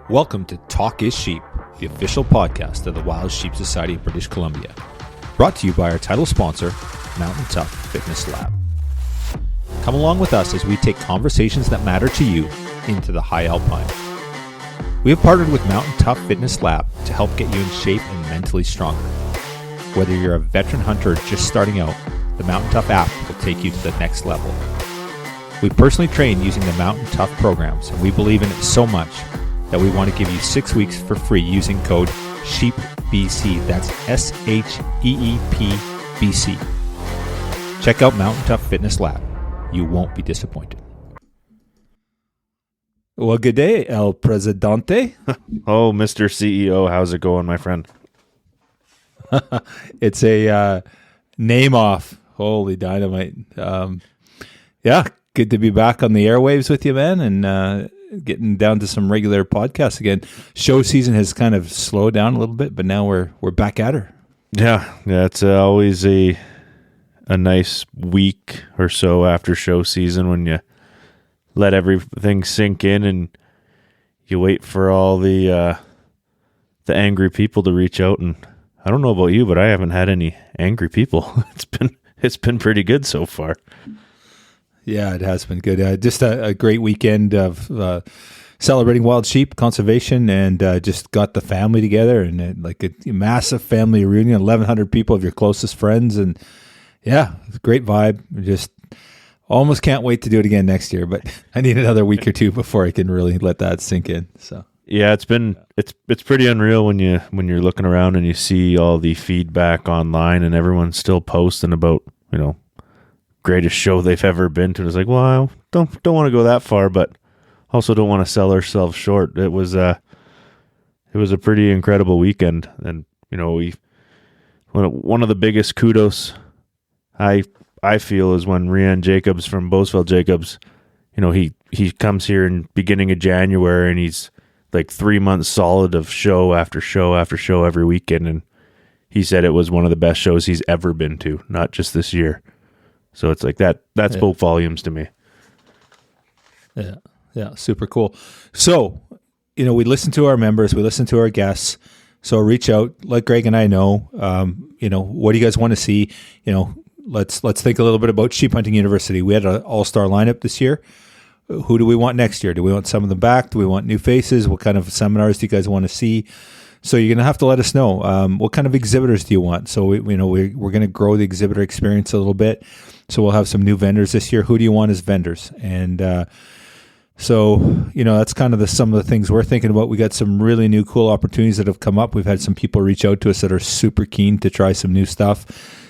Welcome to Talk is Sheep, the official podcast of the Wild Sheep Society of British Columbia. Brought to you by our title sponsor, Mountain Tough Fitness Lab. Come along with us as we take conversations that matter to you into the high alpine. We have partnered with Mountain Tough Fitness Lab to help get you in shape and mentally stronger. Whether you're a veteran hunter or just starting out, the Mountain Tough app will take you to the next level. We personally train using the Mountain Tough programs, and we believe in it so much that we want to give you 6 weeks for free using code SHEEPBC. That's SHEEPBC. Check out Mountain Tough Fitness Lab. You won't be disappointed. Well, good day, El Presidente. Oh, Mr. CEO, how's it going, my friend? It's a name off. Holy dynamite. Yeah, good to be back on the airwaves with you, man, and getting down to some regular podcasts again. Show season has kind of slowed down a little bit, but now we're back at her. Yeah, it's always a nice week or so after show season when you let everything sink in and you wait for all the angry people to reach out. And I don't know about you, but I haven't had any angry people. It's been pretty good so far. Yeah, it has been good. Just a great weekend of celebrating wild sheep conservation, and just got the family together, and like a massive family reunion, 1,100 people of your closest friends, and yeah, it's a great vibe. Just almost can't wait to do it again next year, but I need another week or two before I can really let that sink in. So yeah, it's pretty unreal when you're looking around and you see all the feedback online, and everyone's still posting about, greatest show they've ever been to. It's like, well, don't want to go that far, but also don't want to sell ourselves short. It was a pretty incredible weekend, and one of the biggest kudos I feel is when Ryan Jacobs from Boseville Jacobs, he comes here in beginning of January, and he's like 3 months solid of show after show after show every weekend, and he said it was one of the best shows he's ever been to, not just this year. So it's like that spoke volumes to me. Yeah, super cool. So, we listen to our members, we listen to our guests. So reach out, let Greg and I know, what do you guys want to see? Let's think a little bit about Sheep Hunting University. We had an all-star lineup this year. Who do we want next year? Do we want some of them back? Do we want new faces? What kind of seminars do you guys want to see? So you're going to have to let us know. What kind of exhibitors do you want? So we're going to grow the exhibitor experience a little bit. So we'll have some new vendors this year. Who do you want as vendors? And so that's kind of some of the things we're thinking about. We got some really new cool opportunities that have come up. We've had some people reach out to us that are super keen to try some new stuff.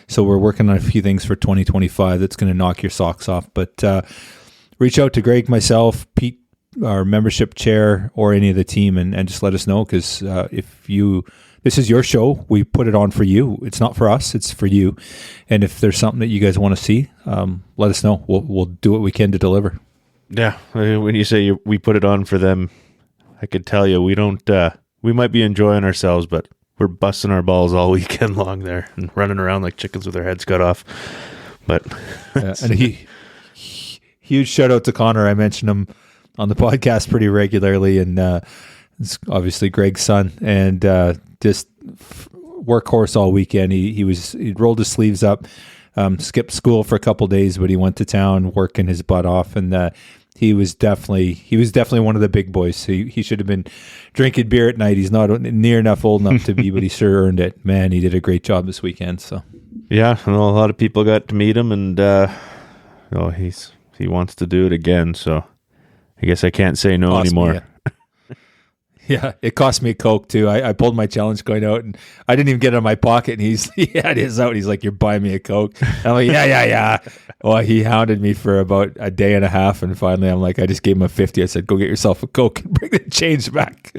So we're working on a few things for 2025 that's going to knock your socks off. But reach out to Greg, myself, Pete, our membership chair, or any of the team, and just let us know, because this is your show, we put it on for you. It's not for us, it's for you. And if there's something that you guys want to see, let us know. We'll do what we can to deliver. Yeah, when you say we put it on for them, I could tell you we might be enjoying ourselves, but we're busting our balls all weekend long there and running around like chickens with their heads cut off. But and a huge shout out to Connor. I mentioned him on the podcast pretty regularly, and it's obviously Greg's son, and just workhorse all weekend. He rolled his sleeves up, skipped school for a couple days, but he went to town working his butt off, and he was definitely one of the big boys. He should have been drinking beer at night. He's not near enough old enough to be, but he sure earned it. Man, he did a great job this weekend. So yeah, a lot of people got to meet him, and he wants to do it again. So I guess I can't say no anymore. Yeah, it cost me a Coke too. I pulled my challenge going out, and I didn't even get it in my pocket, and he had his out. He's like, "You're buying me a Coke." And I'm like, yeah. Well, he hounded me for about a day and a half, and finally I'm like, I just gave him a 50. I said, "Go get yourself a Coke and bring the change back."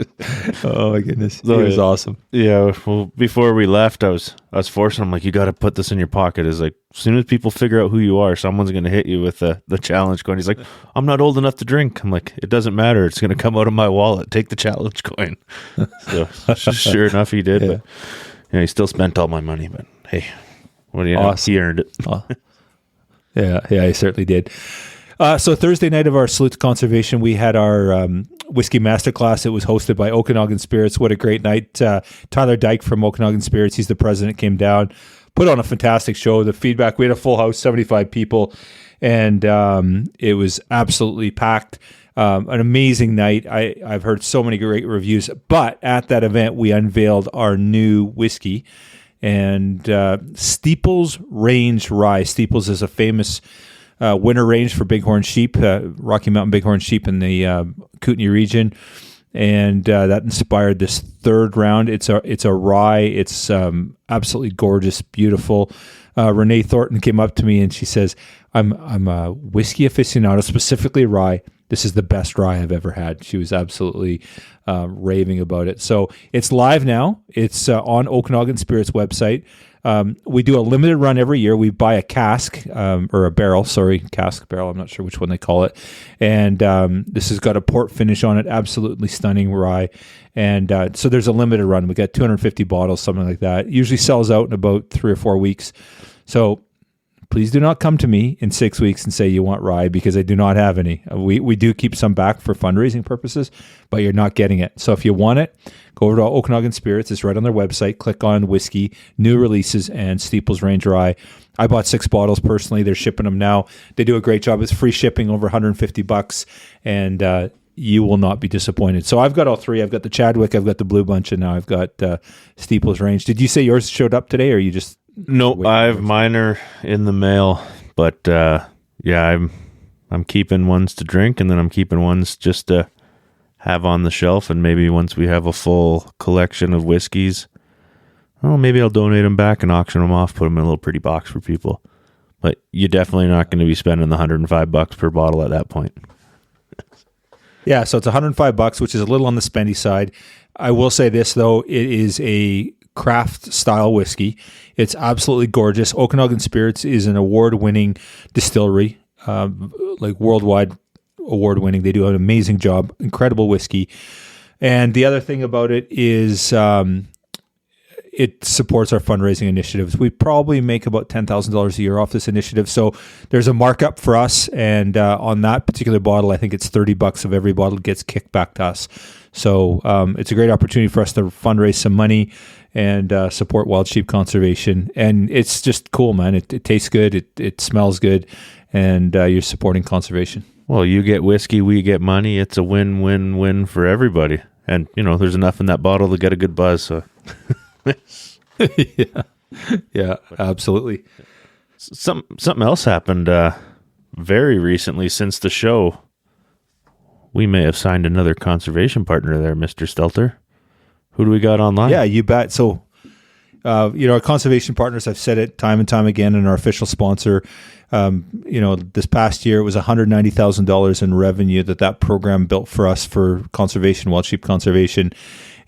Oh my goodness. It was awesome. Yeah, well, before we left, I was forcing him, like, you got to put this in your pocket. It's like, as soon as people figure out who you are, someone's going to hit you with the challenge coin. He's like, I'm not old enough to drink. I'm like, it doesn't matter. It's going to come out of my wallet. Take the challenge coin. So sure enough, he did. Yeah. But he still spent all my money. But hey, what do you know? He earned it. Yeah, he certainly did. So Thursday night of our Salute to Conservation, we had our whiskey masterclass. It was hosted by Okanagan Spirits. What a great night. Tyler Dyke from Okanagan Spirits, he's the president, came down, put on a fantastic show. The feedback, we had a full house, 75 people, and it was absolutely packed. An amazing night. I've heard so many great reviews, but at that event, we unveiled our new whiskey, and Steeples Range Rye. Steeples is a famous winter range for bighorn sheep, Rocky Mountain bighorn sheep in the Kootenay region, and that inspired this third round. It's a rye. It's absolutely gorgeous, beautiful. Renee Thornton came up to me and she says, "I'm a whiskey aficionado, specifically rye. This is the best rye I've ever had." She was absolutely raving about it. So it's live now. It's on Okanagan Spirits website. We do a limited run every year. We buy a cask or a barrel, cask barrel. I'm not sure which one they call it. And this has got a port finish on it. Absolutely stunning rye. And so there's a limited run. We got 250 bottles, something like that. It usually sells out in about 3 or 4 weeks. So please do not come to me in 6 weeks and say you want rye, because I do not have any. We do keep some back for fundraising purposes, but you're not getting it. So if you want it, go over to Okanagan Spirits. It's right on their website. Click on whiskey, new releases, and Steeples Range Rye. I bought 6 bottles personally. They're shipping them now. They do a great job. It's free shipping, over $150, and you will not be disappointed. So I've got all 3. I've got the Chadwick, I've got the Blue Bunch, and now I've got Steeples Range. Did you say yours showed up today, or you just... No, I have mine in the mail, but yeah, I'm keeping ones to drink, and then I'm keeping ones just to have on the shelf, and maybe once we have a full collection of whiskeys, maybe I'll donate them back and auction them off, put them in a little pretty box for people. But you're definitely not going to be spending the $105 per bottle at that point. Yeah, so it's $105, which is a little on the spendy side. I will say this, though, it is a craft style whiskey. It's absolutely gorgeous. Okanagan Spirits is an award-winning distillery, like worldwide award-winning. They do an amazing job, incredible whiskey. And the other thing about it is it supports our fundraising initiatives. We probably make about $10,000 a year off this initiative. So there's a markup for us. And on that particular bottle, I think it's $30 of every bottle gets kicked back to us. So it's a great opportunity for us to fundraise some money and support wild sheep conservation. And it's just cool, man. It tastes good. It smells good. And you're supporting conservation. Well, you get whiskey, we get money. It's a win-win-win for everybody. And, there's enough in that bottle to get a good buzz. So. Yeah, absolutely. Something else happened very recently since the show. We may have signed another conservation partner there, Mr. Stelter. Who do we got online? Yeah, you bet. So, our conservation partners, I've said it time and time again, and our official sponsor, this past year, it was $190,000 in revenue that program built for us for conservation, wild sheep conservation.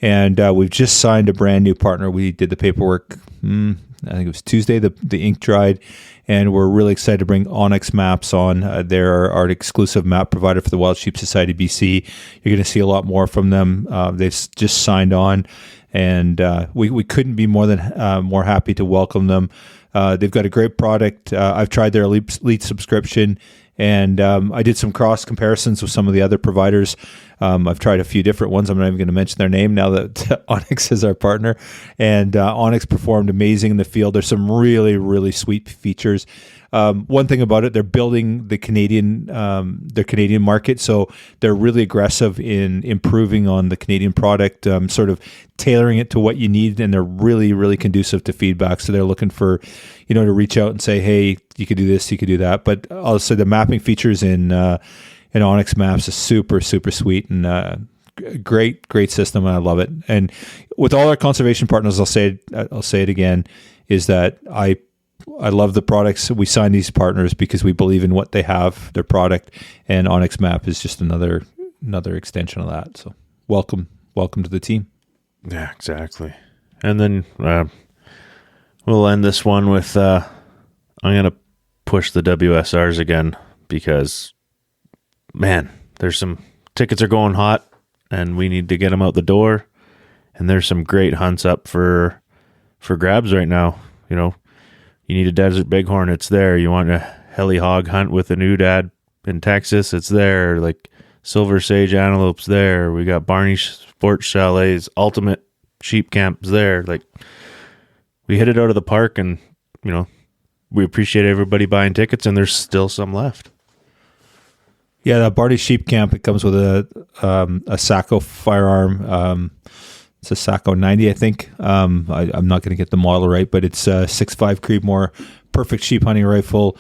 And we've just signed a brand new partner. We did the paperwork, I think it was Tuesday, the ink dried, and we're really excited to bring Onyx Maps on. They're our exclusive map provider for the Wild Sheep Society BC. You're going to see a lot more from them. They've just signed on, and we couldn't be more happy to welcome them. They've got a great product. I've tried their elite subscription, and I did some cross comparisons with some of the other providers. I've tried a few different ones. I'm not even going to mention their name now that Onyx is our partner. And Onyx performed amazing in the field. There's some really, really sweet features. One thing about it, they're building their Canadian market. So they're really aggressive in improving on the Canadian product, sort of tailoring it to what you need. And they're really, really conducive to feedback. So they're looking for, to reach out and say, hey, you could do this, you could do that. But I'll say the mapping features in Onyx Maps is super, super sweet and great system. And I love it. And with all our conservation partners, I'll say it again, is that I love the products. We sign these partners because we believe in what they have, their product, and Onyx Map is just another extension of that. So welcome to the team. Yeah, exactly. And then we'll end this one with I'm going to push the WSRs again because, man, there's some tickets are going hot and we need to get them out the door. And there's some great hunts up for grabs right now. You need a desert bighorn, it's there. You want a heli hog hunt with an oodad, in Texas, it's there. Like Silver Sage Antelope's there. We got Barney Sports Chalets, Ultimate Sheep Camp's there. Like, we hit it out of the park, and we appreciate everybody buying tickets, and there's still some left. Yeah, the Barney Sheep Camp, it comes with a Sacco firearm. It's a Sacco 90, I think. I'm not going to get the model right, but it's a 6.5 Creedmoor, perfect sheep hunting rifle,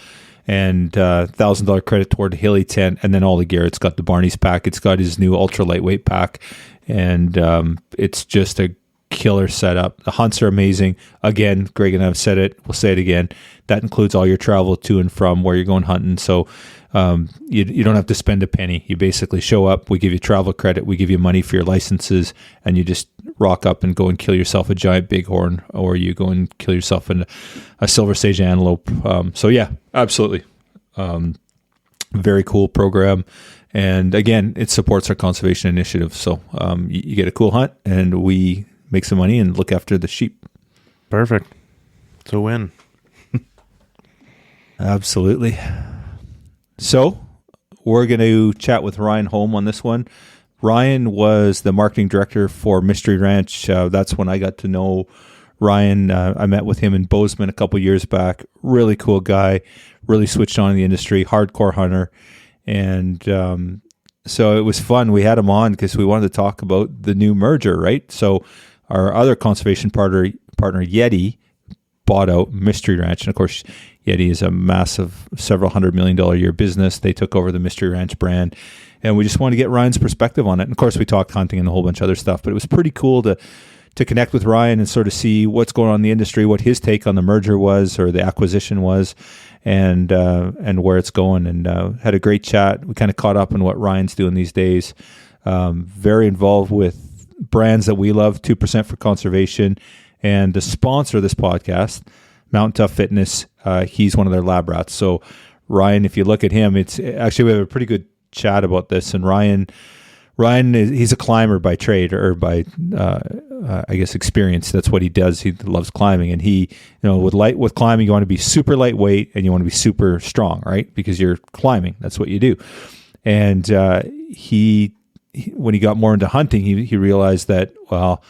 and $1,000 credit toward the Hilly tent, and then all the gear. It's got the Barney's pack. It's got his new ultra lightweight pack, and it's just a killer setup. The hunts are amazing. Again, Greg and I have said it. We'll say it again. That includes all your travel to and from where you're going hunting. So you don't have to spend a penny. You basically show up. We give you travel credit. We give you money for your licenses, and you just rock up and go and kill yourself a giant bighorn, or you go and kill yourself a silver sage antelope. So yeah, absolutely. Very cool program. And again, it supports our conservation initiative. So you get a cool hunt, and we make some money and look after the sheep. Perfect. It's a win. Absolutely. So we're going to chat with Ryan Holm on this one. Ryan was the marketing director for Mystery Ranch. That's when I got to know Ryan. I met with him in Bozeman a couple years back. Really cool guy. Really switched on in the industry. Hardcore hunter. And so it was fun. We had him on because we wanted to talk about the new merger, right? So our other conservation partner Yeti, bought out Mystery Ranch. And of course, Yeti is a massive several $100 million a year business. They took over the Mystery Ranch brand. And we just wanted to get Ryan's perspective on it. And of course, we talked hunting and a whole bunch of other stuff. But it was pretty cool to connect with Ryan and sort of see what's going on in the industry, what his take on the merger was, or the acquisition was, and where it's going. And had a great chat. We kind of caught up on what Ryan's doing these days. Very involved with brands that we love, 2% for Conservation, and the sponsor of this podcast, Mountain Tough Fitness. He's one of their lab rats. So Ryan, if you look at him, it's actually, we have a pretty good chat about this. And Ryan he's a climber by trade, or by I guess experience. That's what he does. He loves climbing, and he, with climbing, you want to be super lightweight and you want to be super strong, right? Because you're climbing. That's what you do. And he when he got more into hunting, he realized that, well,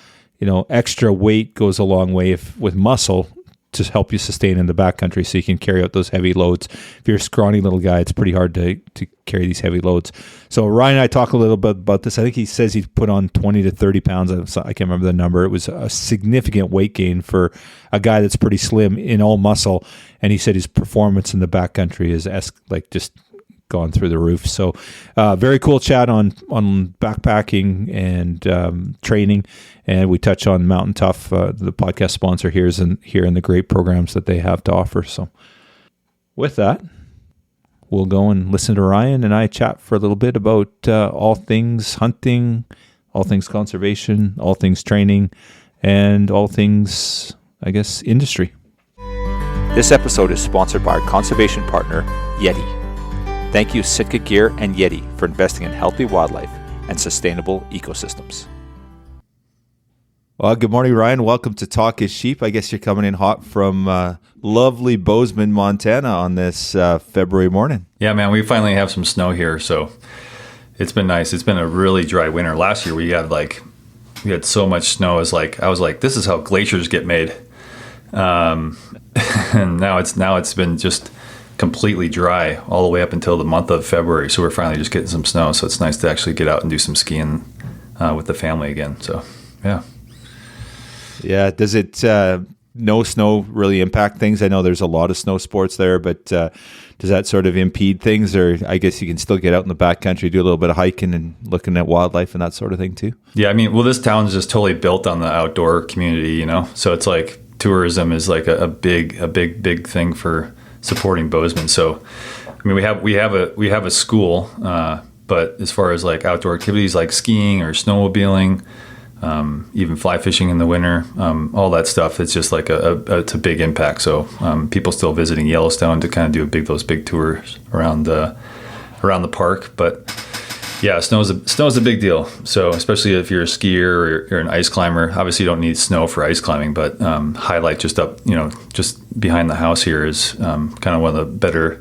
extra weight goes a long way with muscle to help you sustain in the backcountry, so you can carry out those heavy loads. If you're a scrawny little guy, it's pretty hard to carry these heavy loads. So Ryan and I talk a little bit about this. I think he says he put on 20 to 30 pounds. I can't remember the number. It was a significant weight gain for a guy that's pretty slim in all muscle. And he said his performance in the backcountry is just gone through the roof. So very cool chat on backpacking and training, and we touch on Mountain Tough, the podcast sponsor here, and the great programs that they have to offer. So with that, we'll go and listen to Ryan and I chat for a little bit about all things hunting, all things conservation, all things training, and all things, I guess, industry. This episode is sponsored by our conservation partner, Yeti. Thank you, Sitka Gear and Yeti, for investing in healthy wildlife and sustainable ecosystems. Well, good morning, Ryan. Welcome to Talk is Sheep. I guess you're coming in hot from lovely Bozeman, Montana on this February morning. Yeah, man, we finally have some snow here, so it's been nice. It's been a really dry winter. Last year we had so much snow. I was like, this is how glaciers get made. And now it's been just completely dry all the way up until the month of February. So we're finally just getting some snow. So it's nice to actually get out and do some skiing with the family again. So, yeah. Yeah. Does it, no snow really impact things? I know there's a lot of snow sports there, but does that sort of impede things? Or I guess you can still get out in the backcountry, do a little bit of hiking and looking at wildlife and that sort of thing too? Yeah. I mean, well, this town is just totally built on the outdoor community, So it's like tourism is like a big thing for supporting Bozeman. So, I mean, we have a school, but as far as like outdoor activities like skiing or snowmobiling, even fly fishing in the winter, all that stuff, it's just like it's a big impact. So people still visiting Yellowstone to kind of do those big tours around the park. But yeah, snow's a big deal. So especially if you're a skier or you're an ice climber, obviously you don't need snow for ice climbing, but highlight just up, just behind the house here is kind of one of the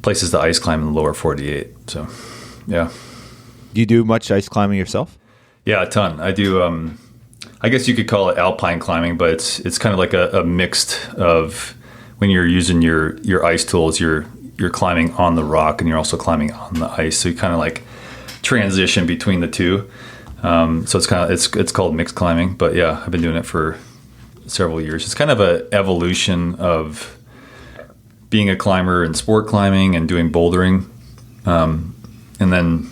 places to ice climb in the lower 48. So, yeah. Do you do much ice climbing yourself? Yeah, a ton. I do. I guess you could call it alpine climbing, but it's kind of like a mixed of when you're using your ice tools, you're climbing on the rock and you're also climbing on the ice. So you kind of like transition between the two. So it's called mixed climbing. But yeah, I've been doing it for several years. It's kind of an evolution of being a climber and sport climbing and doing bouldering, and then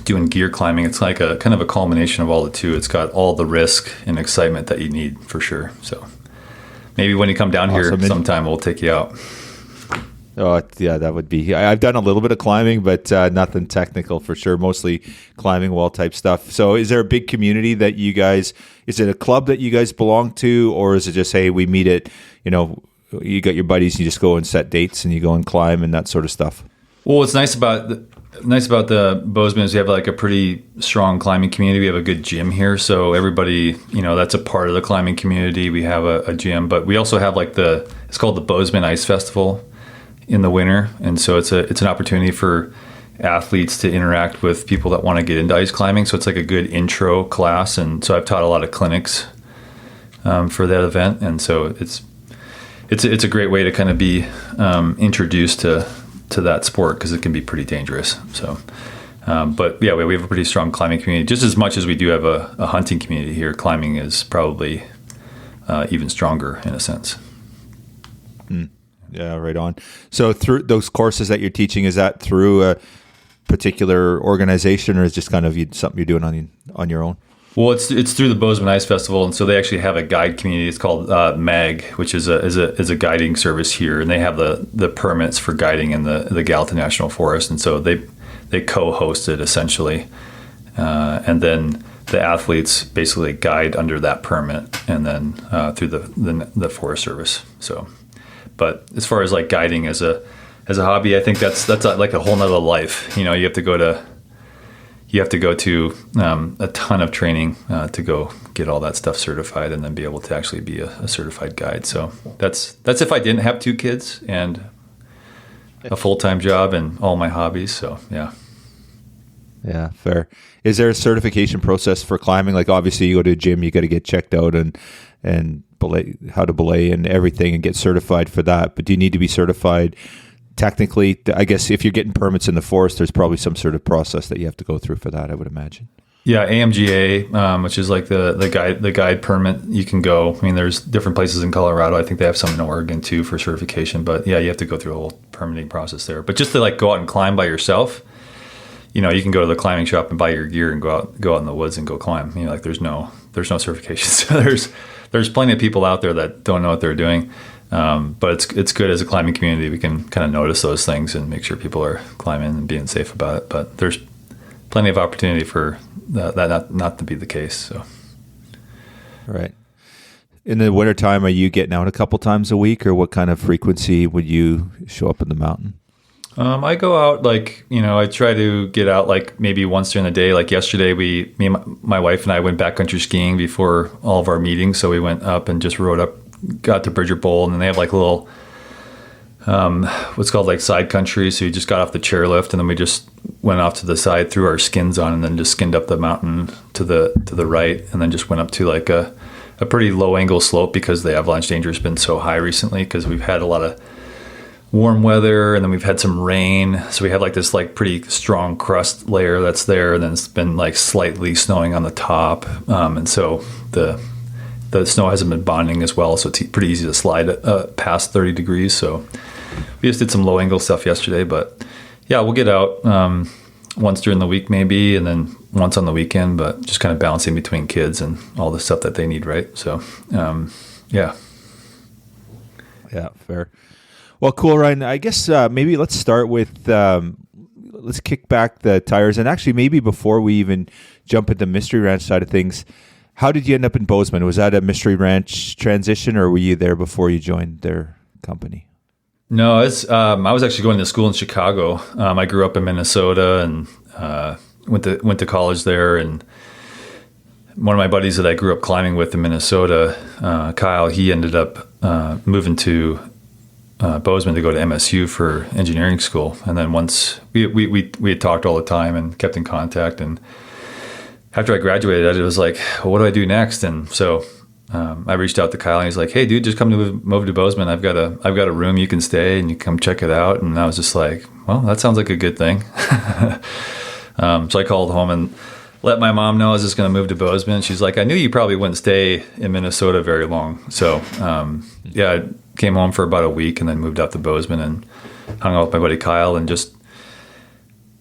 doing gear climbing. It's like a kind of a culmination of all the two. It's got all the risk and excitement that you need for sure. So maybe when you come down here sometime, we'll take you out. Oh, yeah, that would be. I've done a little bit of climbing, but nothing technical for sure. Mostly climbing wall type stuff. So is there a big community that you guys, is it a club that you guys belong to, or is it just, hey, we meet at, you got your buddies, you just go and set dates and you go and climb and that sort of stuff? Well, what's nice about the Bozeman is we have like a pretty strong climbing community. We have a good gym here. So everybody, that's a part of the climbing community. We have a gym, but we also have like it's called the Bozeman Ice Festival in the winter. And so it's an opportunity for athletes to interact with people that want to get into ice climbing. So it's like a good intro class. And so I've taught a lot of clinics for that event. And so it's a great way to kind of be introduced to that sport, because it can be pretty dangerous. So, but yeah, we have a pretty strong climbing community. Just as much as we do have a hunting community here, climbing is probably even stronger in a sense. Yeah, right on. So through those courses that you're teaching, is that through a particular organization, or is it just kind of something you're doing on your own? Well, it's through the Bozeman Ice Festival, and so they actually have a guide community. It's called MAG, which is a guiding service here, and they have the permits for guiding in the Gallatin National Forest, and so they co-host it essentially, and then the athletes basically guide under that permit, and then through the Forest Service. So, but as far as like guiding as a hobby, I think that's like a whole nother life. You have to go to a ton of training to go get all that stuff certified, and then be able to actually be a certified guide. So that's if I didn't have 2 kids and a full-time job and all my hobbies. So yeah. Yeah, fair. Is there a certification process for climbing? Like obviously you go to a gym, you got to get checked out and belay, how to belay and everything, and get certified for that. But do you need to be certified technically? I guess if you're getting permits in the forest, there's probably some sort of process that you have to go through for that, I would imagine. Yeah, AMGA, which is like the guide permit, you can go. I mean, there's different places in Colorado. I think they have some in Oregon too for certification. But yeah, you have to go through a whole permitting process there. But just to like go out and climb by yourself, you can go to the climbing shop and buy your gear and go out in the woods and go climb. Like there's no certification. So there's plenty of people out there that don't know what they're doing. But it's good as a climbing community. We can kind of notice those things and make sure people are climbing and being safe about it. But there's plenty of opportunity for that not to be the case. So, right. In the wintertime, are you getting out a couple times a week, or what kind of frequency would you show up in the mountain? I go out I try to get out like maybe once during the day. Like yesterday, me and my wife and I went backcountry skiing before all of our meetings. So we went up and just rode up, got to Bridger Bowl, and then they have like a little, what's called like side country. So you just got off the chairlift, and then we just went off to the side, threw our skins on, and then just skinned up the mountain to the right, and then just went up to like a pretty low angle slope, because the avalanche danger has been so high recently, because we've had a lot of warm weather, and then we've had some rain. So we have like this like pretty strong crust layer that's there, and then it's been like slightly snowing on the top. And so the snow hasn't been bonding as well. So it's pretty easy to slide past 30 degrees. So we just did some low angle stuff yesterday, but yeah, we'll get out once during the week maybe, and then once on the weekend, but just kind of balancing between kids and all the stuff that they need. Right. So, yeah. Yeah, fair. Well, cool, Ryan. I guess maybe let's start with, let's kick back the tires. And actually, maybe before we even jump into Mystery Ranch side of things, how did you end up in Bozeman? Was that a Mystery Ranch transition, or were you there before you joined their company? No, I was actually going to school in Chicago. I grew up in Minnesota and went to college there. And one of my buddies that I grew up climbing with in Minnesota, Kyle, he ended up moving to Bozeman to go to MSU for engineering school. And then once we had talked all the time and kept in contact. And after I graduated, it was like, well, what do I do next? And so I reached out to Kyle, and he's like, hey, dude, just come to move to Bozeman. I've got a room you can stay, and you come check it out. And I was just like, well, that sounds like a good thing. So I called home and let my mom know I was just going to move to Bozeman. She's like, I knew you probably wouldn't stay in Minnesota very long. So I came home for about a week and then moved out to Bozeman and hung out with my buddy Kyle. And just,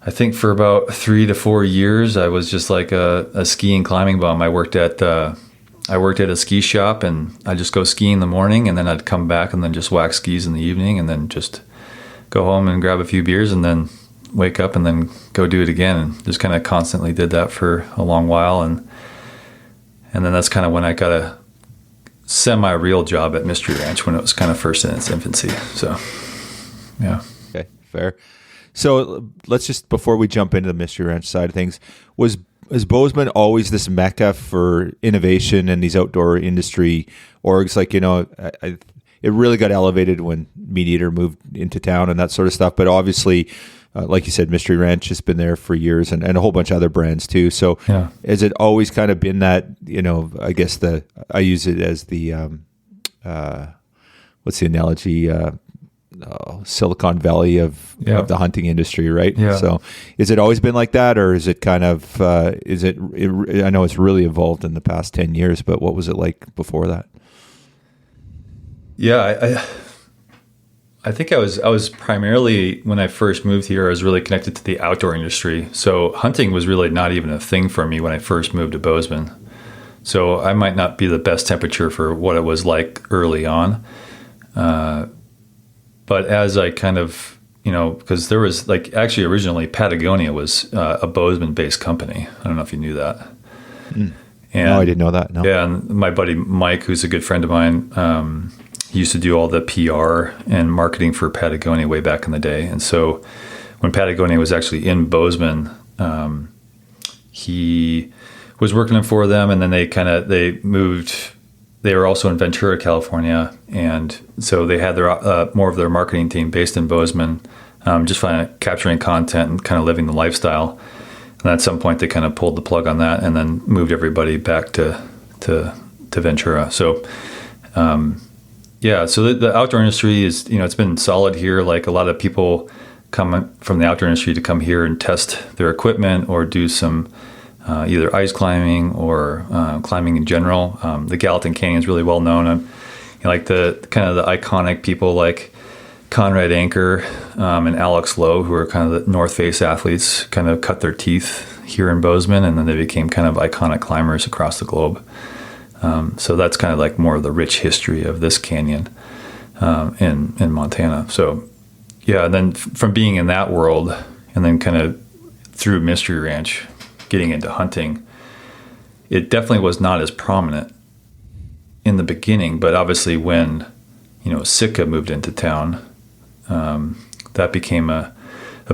I think for about 3 to 4 years, I was just like a skiing climbing bum. I worked at a ski shop, and I'd just go skiing in the morning, and then I'd come back and then just wax skis in the evening, and then just go home and grab a few beers, and then wake up and then go do it again, and just kind of constantly did that for a long while. And then that's kind of when I got a semi-real job at Mystery Ranch, when it was kind of first in its infancy. So, yeah. Okay, fair. So let's just, before we jump into the Mystery Ranch side of things, is Bozeman always this mecca for innovation and these outdoor industry orgs? Like, it really got elevated when Meat Eater moved into town and that sort of stuff. But obviously, like you said, Mystery Ranch has been there for years, and a whole bunch of other brands too. So has it always kind of been that, I guess I use it as the, what's the analogy? Silicon Valley of the hunting industry, right? Yeah. So is it always been like that, or is it kind of, I know it's really evolved in the past 10 years, but what was it like before that? Yeah, I think I was primarily, when I first moved here, I was really connected to the outdoor industry. So hunting was really not even a thing for me when I first moved to Bozeman. So I might not be the best temperature for what it was like early on. But as I kind of, because there was actually originally Patagonia was a Bozeman-based company. I don't know if you knew that. And, no, I didn't know that. No. Yeah, and my buddy Mike, who's a good friend of mine, he used to do all the PR and marketing for Patagonia way back in the day. And so when Patagonia was actually in Bozeman, he was working for them, and then they moved. They were also in Ventura, California, and so they had their more of their marketing team based in Bozeman, just capturing content and kind of living the lifestyle. And at some point, they kind of pulled the plug on that, and then moved everybody back to Ventura. So, so the outdoor industry is, it's been solid here. Like, a lot of people come from the outdoor industry to come here and test their equipment or do some either ice climbing or climbing in general. The Gallatin Canyon is really well known. Like the kind of the iconic people like Conrad Anker and Alex Lowe, who are kind of the North Face athletes, kind of cut their teeth here in Bozeman, and then they became kind of iconic climbers across the globe. So that's kind of like more of the rich history of this canyon in Montana. So and then from being in that world, and then kind of through Mystery Ranch, getting into hunting, it definitely was not as prominent in the beginning, but obviously when, Sitka moved into town, that became a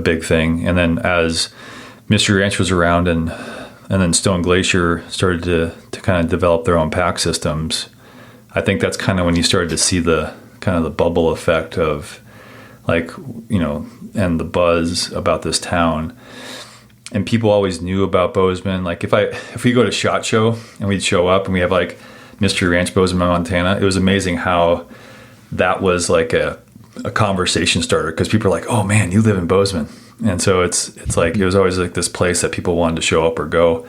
big thing. And then as Mystery Ranch was around, and then Stone Glacier started to kind of develop their own pack systems, I think that's kind of when you started to see the kind of the bubble effect of and the buzz about this town. And people always knew about Bozeman. Like if we go to SHOT Show and we'd show up and we have like Mystery Ranch Bozeman, Montana, it was amazing how that was like a conversation starter, because people are like, oh man, you live in Bozeman. And so it's like, it was always like this place that people wanted to show up or go,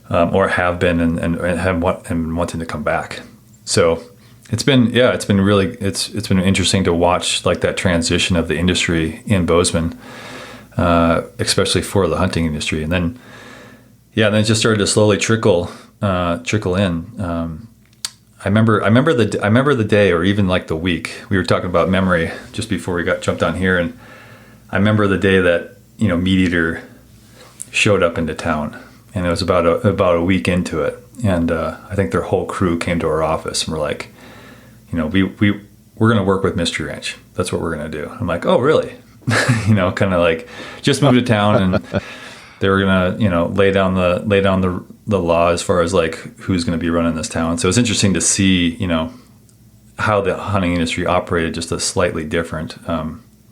or have been and wanting to come back. So it's been interesting to watch like that transition of the industry in Bozeman. Especially for the hunting industry, and then it just started to slowly trickle in. I remember the day, or even like the week. We were talking about memory just before we jumped on here, and I remember the day that Meat Eater showed up into town, and it was about a week into it, and I think their whole crew came to our office and were like, we're going to work with Mystery Ranch. That's what we're going to do. I'm like, oh really? Kind of like just moved to town, and they were gonna, lay down the law as far as like who's going to be running this town. So it's interesting to see, how the hunting industry operated, just a slightly different,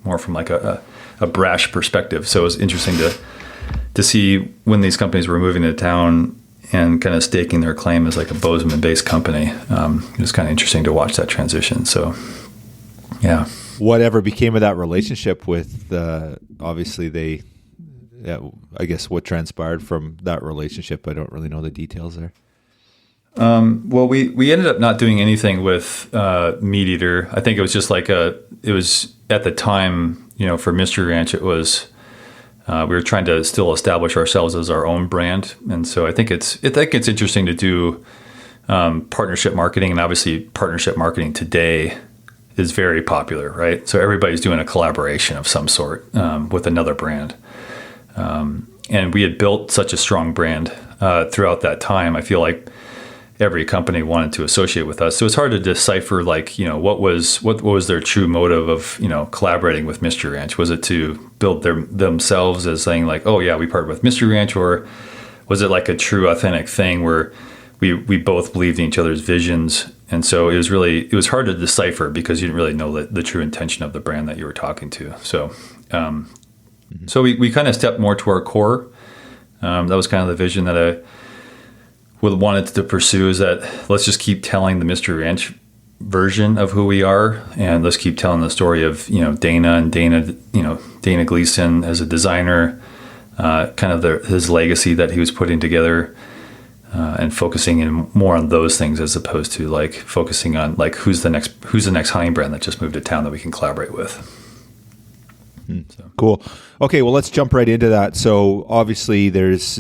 more from like a brash perspective. So it was interesting to see when these companies were moving to town and kind of staking their claim as like a Bozeman-based company. It was kind of interesting to watch that transition. So, yeah. Whatever became of that relationship with, obviously I guess what transpired from that relationship, I don't really know the details there. Well, we ended up not doing anything with Meat Eater. I think it was just like it was at the time, for Mystery Ranch, it was, we were trying to still establish ourselves as our own brand. And so I think it's interesting to do partnership marketing, and obviously partnership marketing today is very popular, right? So everybody's doing a collaboration of some sort with another brand. And we had built such a strong brand throughout that time. I feel like every company wanted to associate with us. So it's hard to decipher, like, what was their true motive of, collaborating with Mystery Ranch? Was it to build themselves as saying like, oh yeah, we partnered with Mystery Ranch, or was it like a true authentic thing where we both believed in each other's visions? And so it was hard to decipher because you didn't really know the true intention of the brand that you were talking to. So, so we kind of stepped more to our core. That was kind of the vision that I wanted to pursue, is that let's just keep telling the Mystery Ranch version of who we are, and let's keep telling the story of Dana Gleason as a designer, kind of his legacy that he was putting together, and focusing in more on those things as opposed to like focusing on like who's the next hunting brand that just moved to town that we can collaborate with. So. Cool. Okay, well, let's jump right into that. So obviously there's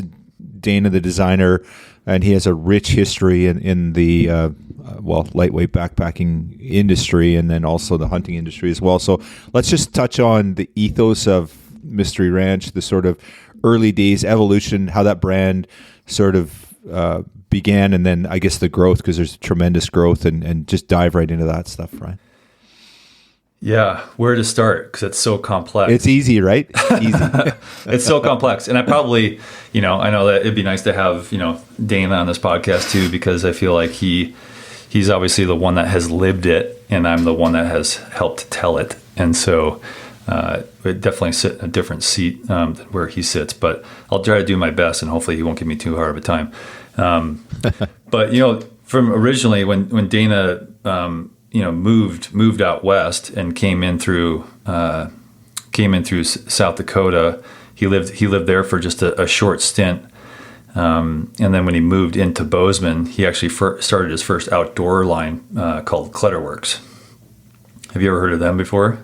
Dana the designer, and he has a rich history in the lightweight backpacking industry, and then also the hunting industry as well. So let's just touch on the ethos of Mystery Ranch, the sort of early days evolution, how that brand sort of began, and then I guess the growth, because there's tremendous growth, and just dive right into that stuff, Ryan. Yeah, where to start? Because it's so complex. It's easy, right? Easy. It's so complex. And I probably, I know that it'd be nice to have, Dana on this podcast too, because I feel like he's obviously the one that has lived it, and I'm the one that has helped tell it. And so it definitely sit in a different seat than where he sits. But I'll try to do my best, and hopefully he won't give me too hard of a time. But, from originally when Dana... moved out west and came in through South Dakota. He lived there for just a short stint, and then when he moved into Bozeman, he actually started his first outdoor line called Clutterworks. Have you ever heard of them before?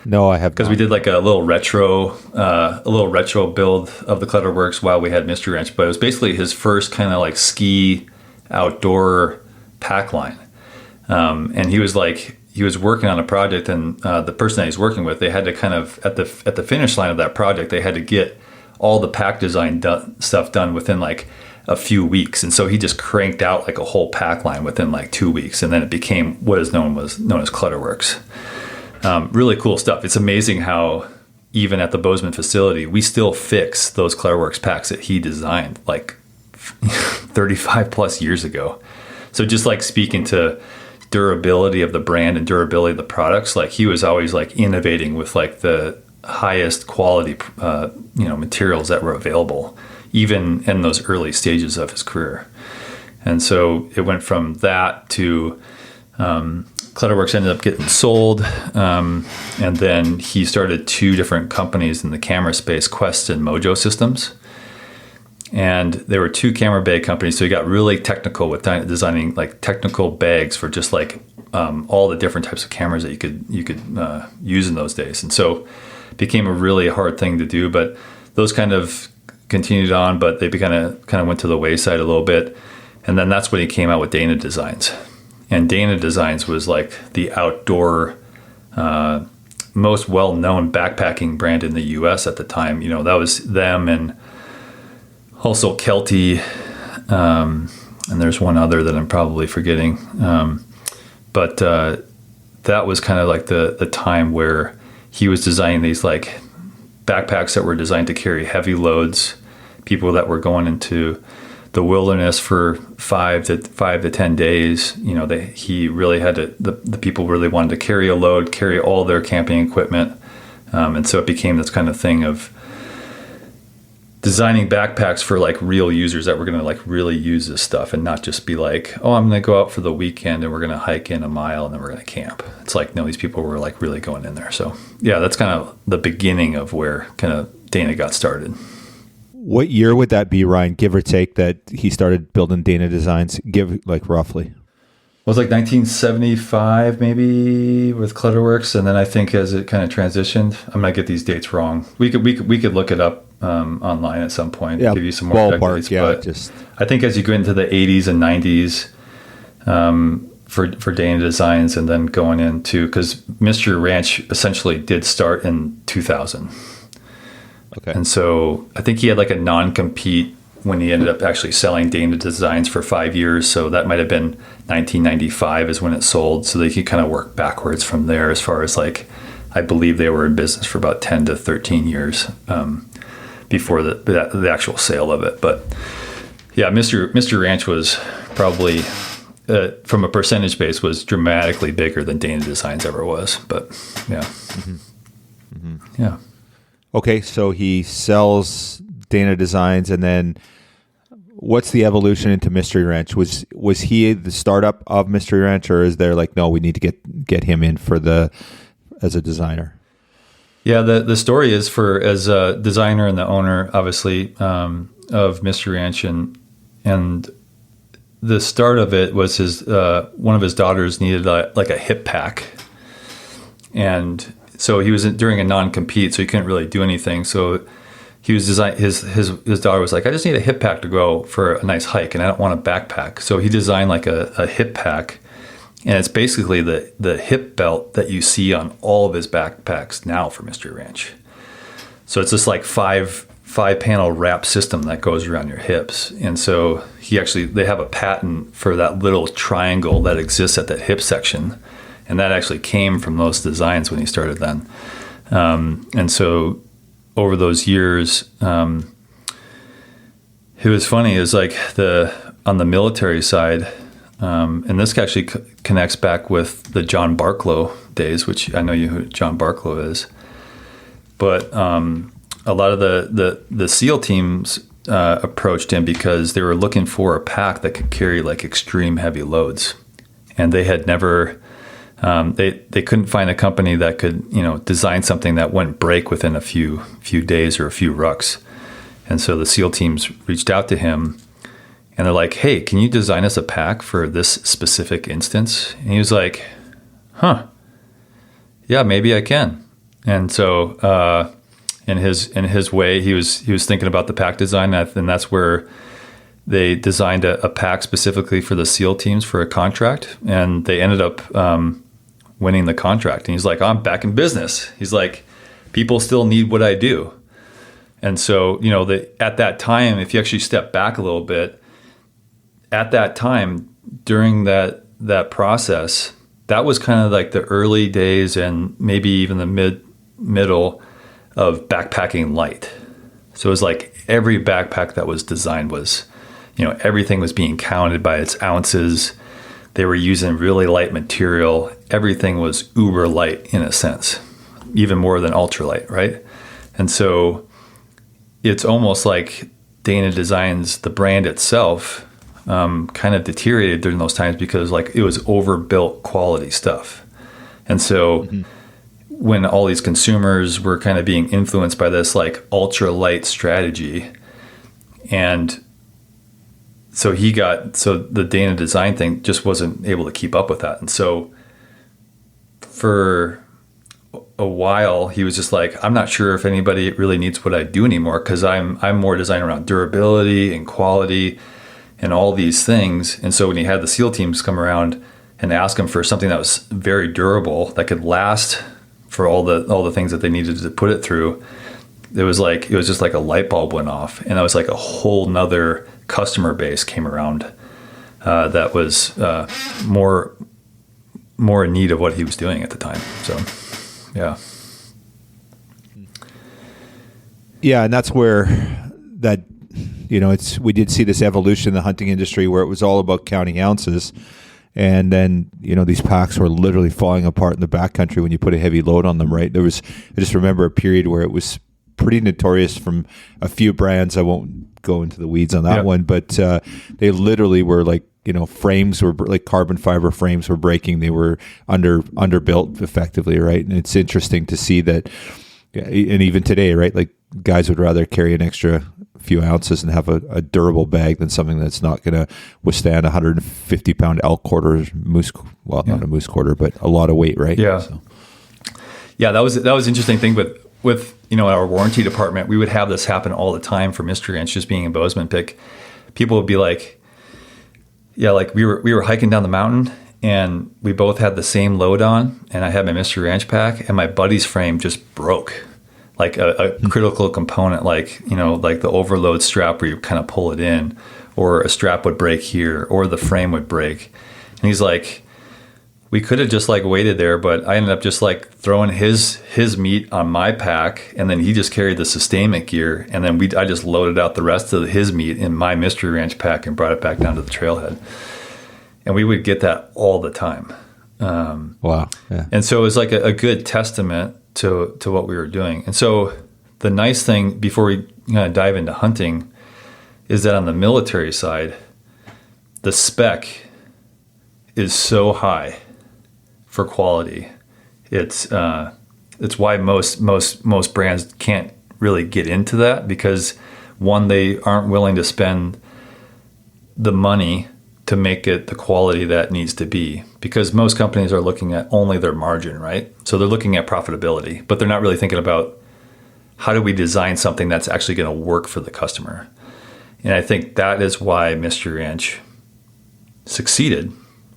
No, I have. Because we did like a little retro build of the Clutterworks while we had Mystery Ranch, but it was basically his first kind of like ski outdoor pack line. And he was working on a project, and the person that he's working with, they had to kind of at the finish line of that project, they had to get all the pack design stuff done within like a few weeks. And so he just cranked out like a whole pack line within like 2 weeks, and then it became what is known as Clutterworks. Really cool stuff. It's amazing how even at the Bozeman facility, we still fix those Clutterworks packs that he designed like 35 plus years ago. So just like speaking to durability of the brand and durability of the products, like he was always like innovating with like the highest quality materials that were available even in those early stages of his career. And so it went from that to Clutterworks ended up getting sold, and then he started 2 different companies in the camera space, Quest and Mojo Systems. And there were 2 camera bag companies, so he got really technical with designing like technical bags for just like all the different types of cameras that you could use in those days. And so it became a really hard thing to do, but those kind of continued on, but they kind of went to the wayside a little bit. And then that's when he came out with Dana Designs. And Dana Designs was like the outdoor most well-known backpacking brand in the U.S. at the time. That was them, and also Kelty, and there's one other that I'm probably forgetting. But that was kind of like the time where he was designing these like backpacks that were designed to carry heavy loads, people that were going into the wilderness for 5 to 10 days. You know, he really had to, the people really wanted to carry a load, carry all their camping equipment. And so it became this kind of thing of designing backpacks for like real users that were going to like really use this stuff and not just be like, oh, I'm going to go out for the weekend and we're going to hike in a mile and then we're going to camp. It's like, no, these people were like really going in there. So yeah, that's kind of the beginning of where kind of Dana got started. What year would that be, Ryan, give or take, that he started building Dana Designs? Give like roughly. It was like 1975 maybe with Clutterworks, and then I think as it kind of transitioned, I might get these dates wrong. We could look it up online at some point. Yeah, give you some more ballpark. dates, Yeah, but I think as you go into the 80s and 90s for Dana Designs, and then going into, because Mystery Ranch essentially did start in 2000. Okay. And so I think he had like a non-compete when he ended up actually selling Dana Designs for 5 years. So that might have been 1995 is when it sold. So they could kind of work backwards from there as far as like, I believe they were in business for about 10 to 13 years before the actual sale of it. But yeah, Mr. Ranch was probably, from a percentage base, was dramatically bigger than Dana Designs ever was. But yeah. Mm-hmm. Mm-hmm. Yeah. Okay, so he sells Dana Designs, and then what's the evolution into Mystery Ranch? Was he the startup of Mystery Ranch, or is there like, no, we need to get him in as a designer? Yeah, the story is as a designer and the owner, obviously, of Mystery Ranch, and the start of it was his one of his daughters needed like a hip pack, and so he was during a non-compete, so he couldn't really do anything. So he was his daughter was like, I just need a hip pack to go for a nice hike, and I don't want a backpack. So he designed like a hip pack, and it's basically the hip belt that you see on all of his backpacks now for Mystery Ranch. So it's just like five panel wrap system that goes around your hips. And so they have a patent for that little triangle that exists at that hip section. And that actually came from those designs when he started then. And so over those years, it was funny, is like on the military side, and this actually connects back with the John Barklow days, which I know who John Barklow is. But a lot of the SEAL teams approached him because they were looking for a pack that could carry like extreme heavy loads. And they had never... They couldn't find a company that could, design something that wouldn't break within a few days or a few rucks. And so the SEAL teams reached out to him, and they're like, hey, can you design us a pack for this specific instance? And he was like, yeah, maybe I can. And so in his way, he was thinking about the pack design, and that's where they designed a pack specifically for the SEAL teams for a contract, and they ended up winning the contract. And he's like, I'm back in business. He's like, people still need what I do. And so, at that time, if you actually step back a little bit, at that time, during that process, that was kind of like the early days and maybe even the middle of backpacking light. So it was like every backpack that was designed was, everything was being counted by its ounces. They were using really light material. Everything was uber light in a sense, even more than ultralight, right? And so it's almost like Dana Designs, the brand itself, kind of deteriorated during those times because like it was overbuilt quality stuff. And so when all these consumers were kind of being influenced by this like ultralight strategy, and so the Dana Design thing just wasn't able to keep up with that. And so for a while, he was just like, I'm not sure if anybody really needs what I do anymore, because I'm more designed around durability and quality and all these things. And so when he had the SEAL teams come around and ask him for something that was very durable, that could last for all the things that they needed to put it through, it was just like a light bulb went off, and it was like a whole nother customer base came around that was more in need of what he was doing at the time. So, yeah. Yeah, and that's where that, we did see this evolution in the hunting industry where it was all about counting ounces. And then, these packs were literally falling apart in the backcountry when you put a heavy load on them, right? I just remember a period where it was pretty notorious from a few brands. I won't go into the weeds on that one, but they literally were like, frames were like carbon fiber frames were breaking. They were underbuilt effectively, right? And it's interesting to see that, and even today, right? Like guys would rather carry an extra few ounces and have a durable bag than something that's not going to withstand 150-pound elk quarter, moose. Well, not a moose quarter, but a lot of weight, right? Yeah, yeah. That was an interesting thing. But with our warranty department, we would have this happen all the time for Mystery Ranch, just being in Bozeman Pick. People would be like, yeah, like we were hiking down the mountain and we both had the same load on, and I had my Mystery Ranch pack, and my buddy's frame just broke. Like a critical component, like the overload strap where you kind of pull it in, or a strap would break here, or the frame would break. And he's like, we could have just like waited there, but I ended up just like throwing his meat on my pack, and then he just carried the sustainment gear, and then I just loaded out the rest of his meat in my Mystery Ranch pack and brought it back down to the trailhead. And we would get that all the time. Wow. Yeah. And so it was like a good testament to what we were doing. And so the nice thing, before we dive into hunting, is that on the military side, the spec is so high for quality. It's why most brands can't really get into that, because one, they aren't willing to spend the money to make it the quality that needs to be, because most companies are looking at only their margin, right? So they're looking at profitability, but they're not really thinking about how do we design something that's actually going to work for the customer. And I think that is why Mystery Ranch succeeded,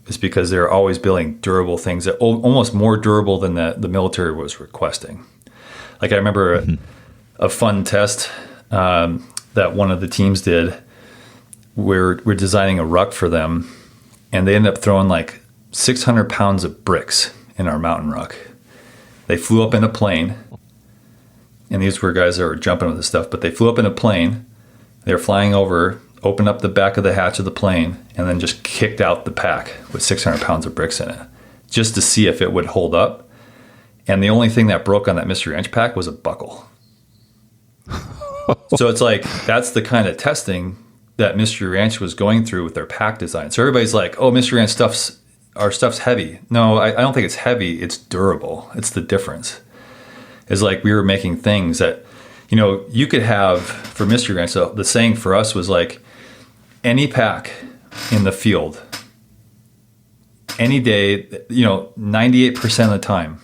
is because they're always building durable things that almost more durable than the military was requesting. Like I remember a fun test that one of the teams did. We're designing a ruck for them, and they ended up throwing like 600 pounds of bricks in our mountain ruck. They flew up in a plane, and these were guys that were jumping with this stuff, but they flew up in a plane. They were flying over, opened up the back of the hatch of the plane, and then just kicked out the pack with 600 pounds of bricks in it, just to see if it would hold up. And the only thing that broke on that Mystery Ranch pack was a buckle. So it's like, that's the kind of testing that Mystery Ranch was going through with their pack design. So everybody's like, oh, Mystery Ranch our stuff's heavy. No, I don't think it's heavy. It's durable. It's the difference. It's like we were making things that, you could have for Mystery Ranch. So the saying for us was like, any pack in the field, any day, 98% of the time,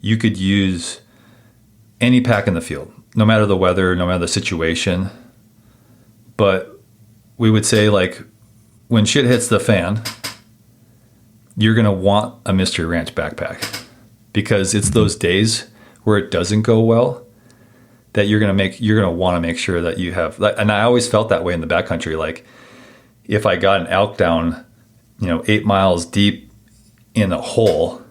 you could use any pack in the field, no matter the weather, no matter the situation. But we would say, like, when shit hits the fan, you're going to want a Mystery Ranch backpack, because it's those days where it doesn't go well that you're going to want to make sure that you have. And I always felt that way in the backcountry. Like, if I got an elk down, 8 miles deep in a hole,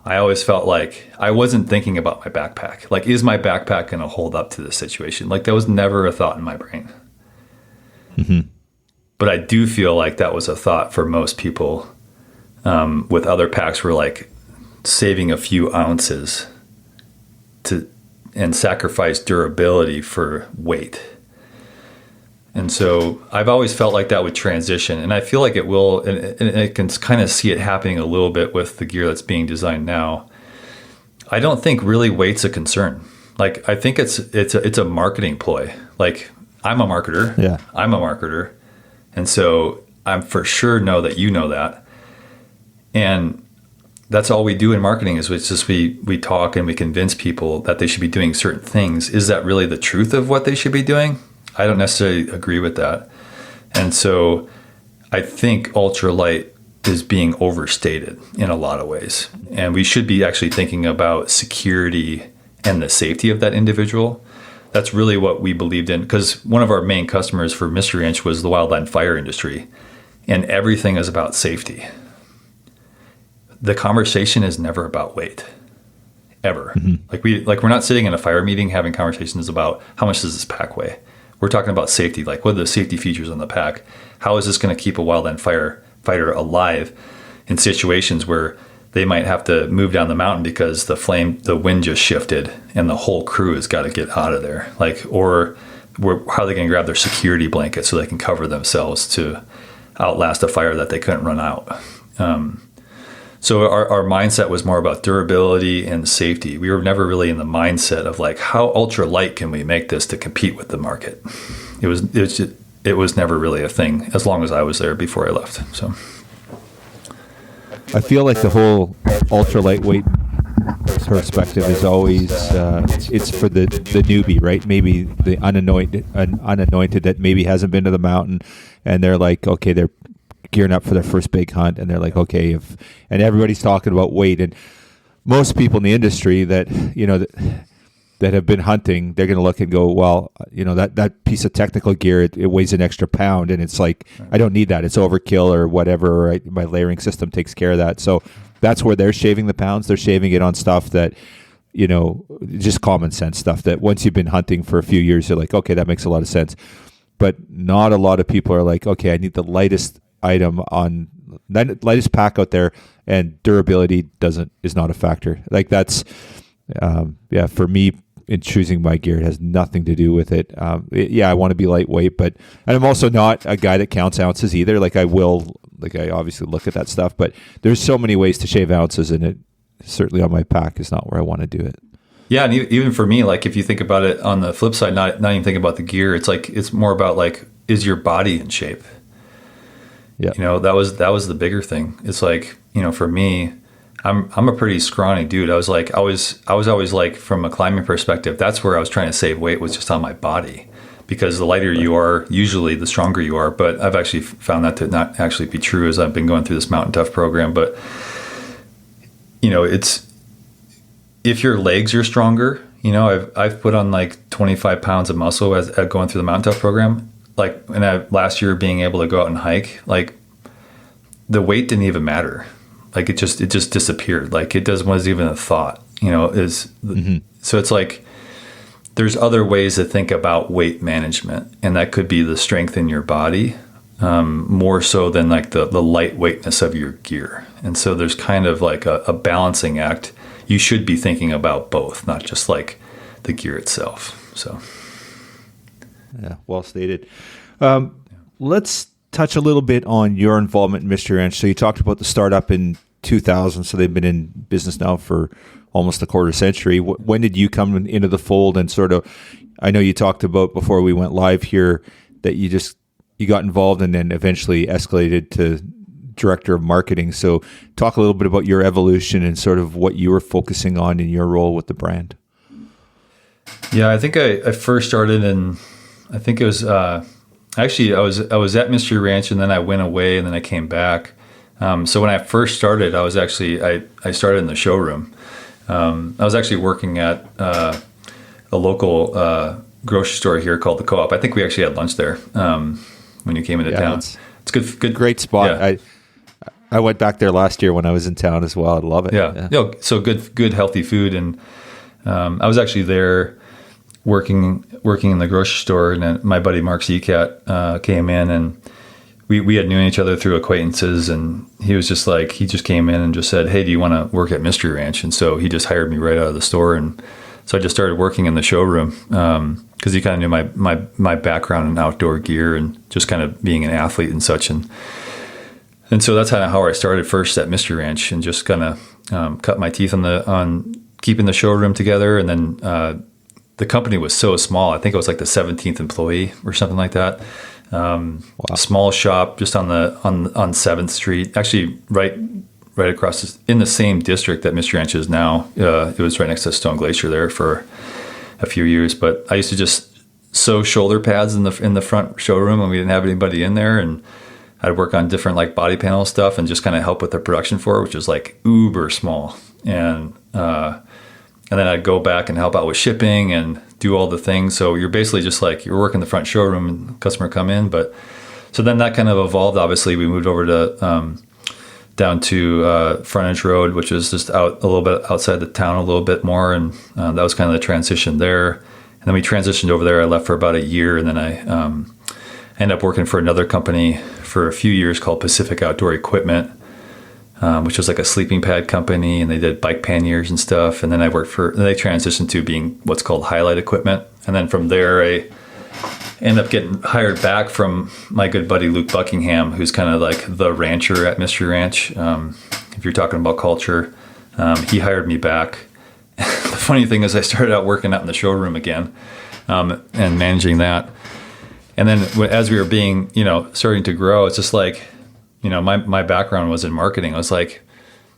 I always felt like I wasn't thinking about my backpack. Like, is my backpack going to hold up to this situation? Like, that was never a thought in my brain. Mm-hmm. But I do feel like that was a thought for most people with other packs, were like saving a few ounces and sacrifice durability for weight. And so I've always felt like that would transition, and I feel like it will, and I can kind of see it happening a little bit with the gear that's being designed now. I don't think really weight's a concern. Like, I think it's a marketing ploy. Like, I'm a marketer. Yeah. I'm a marketer. And so I'm for sure know that you know that. And that's all we do in marketing, is it's just we talk and we convince people that they should be doing certain things. Is that really the truth of what they should be doing? I don't necessarily agree with that. And so I think ultralight is being overstated in a lot of ways. And we should be actually thinking about security and the safety of that individual. That's really what we believed in, because one of our main customers for Mystery Ranch was the wildland fire industry, and everything is about safety. The conversation is never about weight, ever. Mm-hmm. Like we're not sitting in a fire meeting having conversations about how much does this pack weigh. we're talking about safety. Like, what are the safety features on the pack? How is this going to keep a wildland fighter alive in situations where they might have to move down the mountain because the wind just shifted and the whole crew has got to get out of there? Like, or how are they going to grab their security blanket so they can cover themselves to outlast a fire that they couldn't run out? So our mindset was more about durability and safety. We were never really in the mindset of like, how ultra light can we make this to compete with the market? It was never really a thing as long as I was there before I left. So I feel like the whole ultra lightweight perspective is always it's for the newbie, right? Maybe the unanointed that maybe hasn't been to the mountain, and they're like, okay, they're gearing up for their first big hunt, and they're like, okay, and everybody's talking about weight, and most people in the industry that that have been hunting, they're going to look and go, well, that piece of technical gear, it weighs an extra pound, and it's like, I don't need that. It's overkill or whatever. Right? My layering system takes care of that. So that's where they're shaving the pounds. They're shaving it on stuff that, just common sense stuff that once you've been hunting for a few years, you're like, okay, that makes a lot of sense. But not a lot of people are like, okay, I need the lightest lightest pack out there, and durability is not a factor. Like that's, for me, in choosing my gear, it has nothing to do with it. I want to be lightweight, and I'm also not a guy that counts ounces either. Like I obviously look at that stuff, but there's so many ways to shave ounces, and it certainly on my pack is not where I want to do it. Yeah, and even for me, like if you think about it on the flip side, not even think about the gear. It's like it's more about like, is your body in shape? Yeah, that was the bigger thing. It's like, for me, I'm a pretty scrawny dude. I was always like, from a climbing perspective, that's where I was trying to save weight, was just on my body, because the lighter you are, usually the stronger you are. But I've actually found that to not actually be true as I've been going through this Mountain Tough program. But it's, if your legs are stronger, I've put on like 25 pounds of muscle as going through the Mountain Tough program. Like, and last year being able to go out and hike, like the weight didn't even matter. Like it just disappeared. Like it wasn't even a thought, So it's like, there's other ways to think about weight management, and that could be the strength in your body, more so than like the lightweightness of your gear. And so there's kind of like a balancing act. You should be thinking about both, not just like the gear itself. So. Yeah, well stated. Let's touch a little bit on your involvement in Mystery Ranch. So you talked about the startup in 2000, so they've been in business now for almost a quarter century. When did you come into the fold, and sort of, I know you talked about before we went live here that you got involved and then eventually escalated to director of marketing. So talk a little bit about your evolution and sort of what you were focusing on in your role with the brand. Yeah, I think I first started I think it was actually I was at Mystery Ranch, and then I went away, and then I came back. So when I first started, I was actually I started in the showroom. I was actually working at a local grocery store here called the Co-op. I think we actually had lunch there when you came into town. It's good, great spot. Yeah. I went back there last year when I was in town as well. I love it. Yeah. So good healthy food, and I was actually there working in the grocery store, and then my buddy Mark Zekat came in, and we had known each other through acquaintances, and he just came in and just said, hey, do you want to work at Mystery Ranch? And so he just hired me right out of the store, and so I just started working in the showroom because he kind of knew my background in outdoor gear and just kind of being an athlete and such, and so that's kind of how I started first at Mystery Ranch, and just kind of cut my teeth on keeping the showroom together. And then the company was so small. I think it was like the 17th employee or something like that. Wow. A small shop just on 7th Street, actually right across in the same district that Mystery Ranch is now. It was right next to Stone Glacier there for a few years. But I used to just sew shoulder pads in the front showroom when we didn't have anybody in there, and I'd work on different like body panel stuff and just kind of help with the production floor, which was like uber small. And then I'd go back and help out with shipping and do all the things. So you're basically just like, you're working the front showroom and the customer come in. But so then that kind of evolved. Obviously, we moved over to down to Frontage Road, which is just out a little bit outside the town a little bit more. And that was kind of the transition there. And then we transitioned over there. I left for about a year, and then I ended up working for another company for a few years called Pacific Outdoor Equipment, which was like a sleeping pad company, and they did bike panniers and stuff. And then they transitioned to being what's called Highlight Equipment. And then from there, I ended up getting hired back from my good buddy Luke Buckingham, who's kind of like the rancher at Mystery Ranch. If you're talking about culture, he hired me back. The funny thing is I started out working out in the showroom again, and managing that. And then as we were being, starting to grow, it's just like, my background was in marketing. I was like,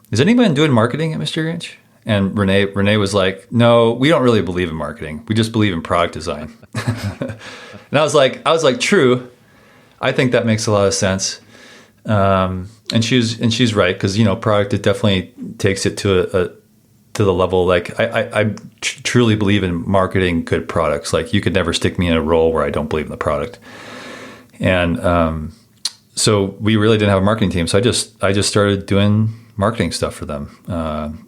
is anyone doing marketing at Mystery Ranch? And Renee was like, no, we don't really believe in marketing. We just believe in product design. And I was like, true. I think that makes a lot of sense. And she's right. Cause product, it definitely takes it to the level. Like I truly believe in marketing good products. Like you could never stick me in a role where I don't believe in the product. And, so we really didn't have a marketing team. So I just started doing marketing stuff for them.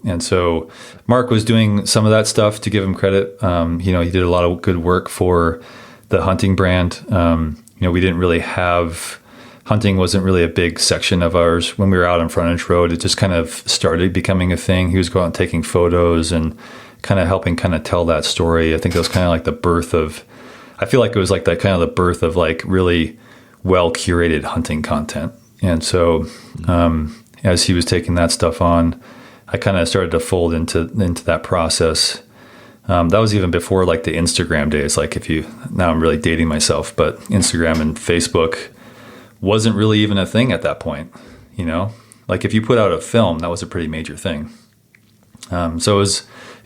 And so Mark was doing some of that stuff, to give him credit. He did a lot of good work for the hunting brand. We didn't really have, hunting wasn't really a big section of ours when we were out on Frontage Road. It just kind of started becoming a thing. He was going out and taking photos and kind of helping kind of tell that story. I think it was kind of like the birth of, I feel like it was like that kind of the birth of like really well curated hunting content. And so, as he was taking that stuff on, I kind of started to fold into that process. That was even before like the Instagram days. Like now I'm really dating myself, but Instagram and Facebook wasn't really even a thing at that point. Like if you put out a film, that was a pretty major thing. So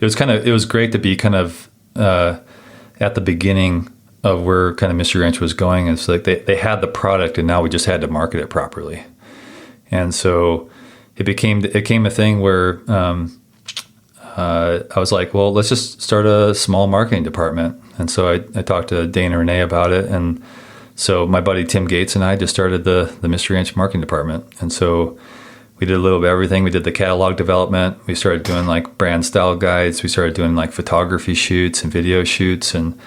it was great to be kind of, at the beginning of where kind of Mystery Ranch was going. It's like they had the product, and now we just had to market it properly. And so it became a thing where I was like, well, let's just start a small marketing department. And so I talked to Dana and Renee about it. And so my buddy Tim Gates and I just started the Mystery Ranch marketing department. And so we did a little bit of everything. We did the catalog development. We started doing like brand style guides. We started doing like photography shoots and video shoots, and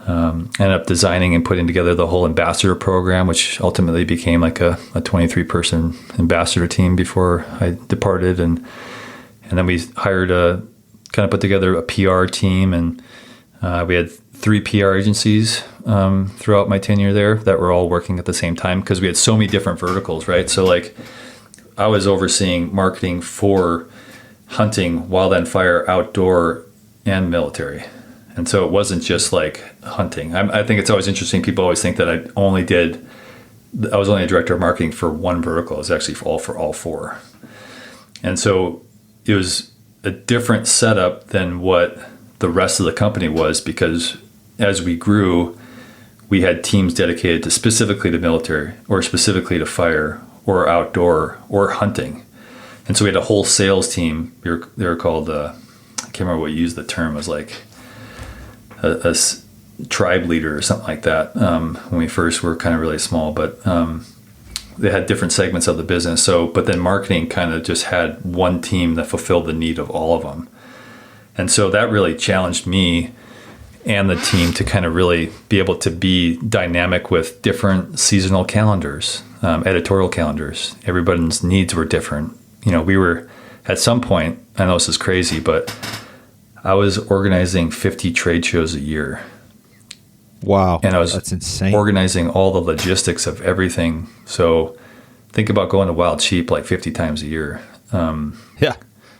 ended up designing and putting together the whole ambassador program, which ultimately became like a 23-person ambassador team before I departed. And then we hired kind of put together a PR team, and we had 3 PR agencies throughout my tenure there that were all working at the same time, because we had so many different verticals, right? So like I was overseeing marketing for hunting, wild and fire, outdoor, and military. And so it wasn't just like hunting. I think it's always interesting. People always think that I was only a director of marketing for one vertical. It's actually for all 4. And so it was a different setup than what the rest of the company was, because as we grew, we had teams dedicated specifically to military, or specifically to fire, or outdoor, or hunting. And so we had a whole sales team. They were called, I can't remember what you used the term, was like a tribe leader or something like that, when we first were kind of really small. But they had different segments of the business. But then marketing kind of just had one team that fulfilled the need of all of them. And so that really challenged me and the team to kind of really be able to be dynamic with different seasonal calendars, editorial calendars. Everybody's needs were different. We were, at some point, I know this is crazy, but I was organizing 50 trade shows a year. Wow. And I was that's insane. Organizing all the logistics of everything. So think about going to Wild Sheep like 50 times a year. Yeah.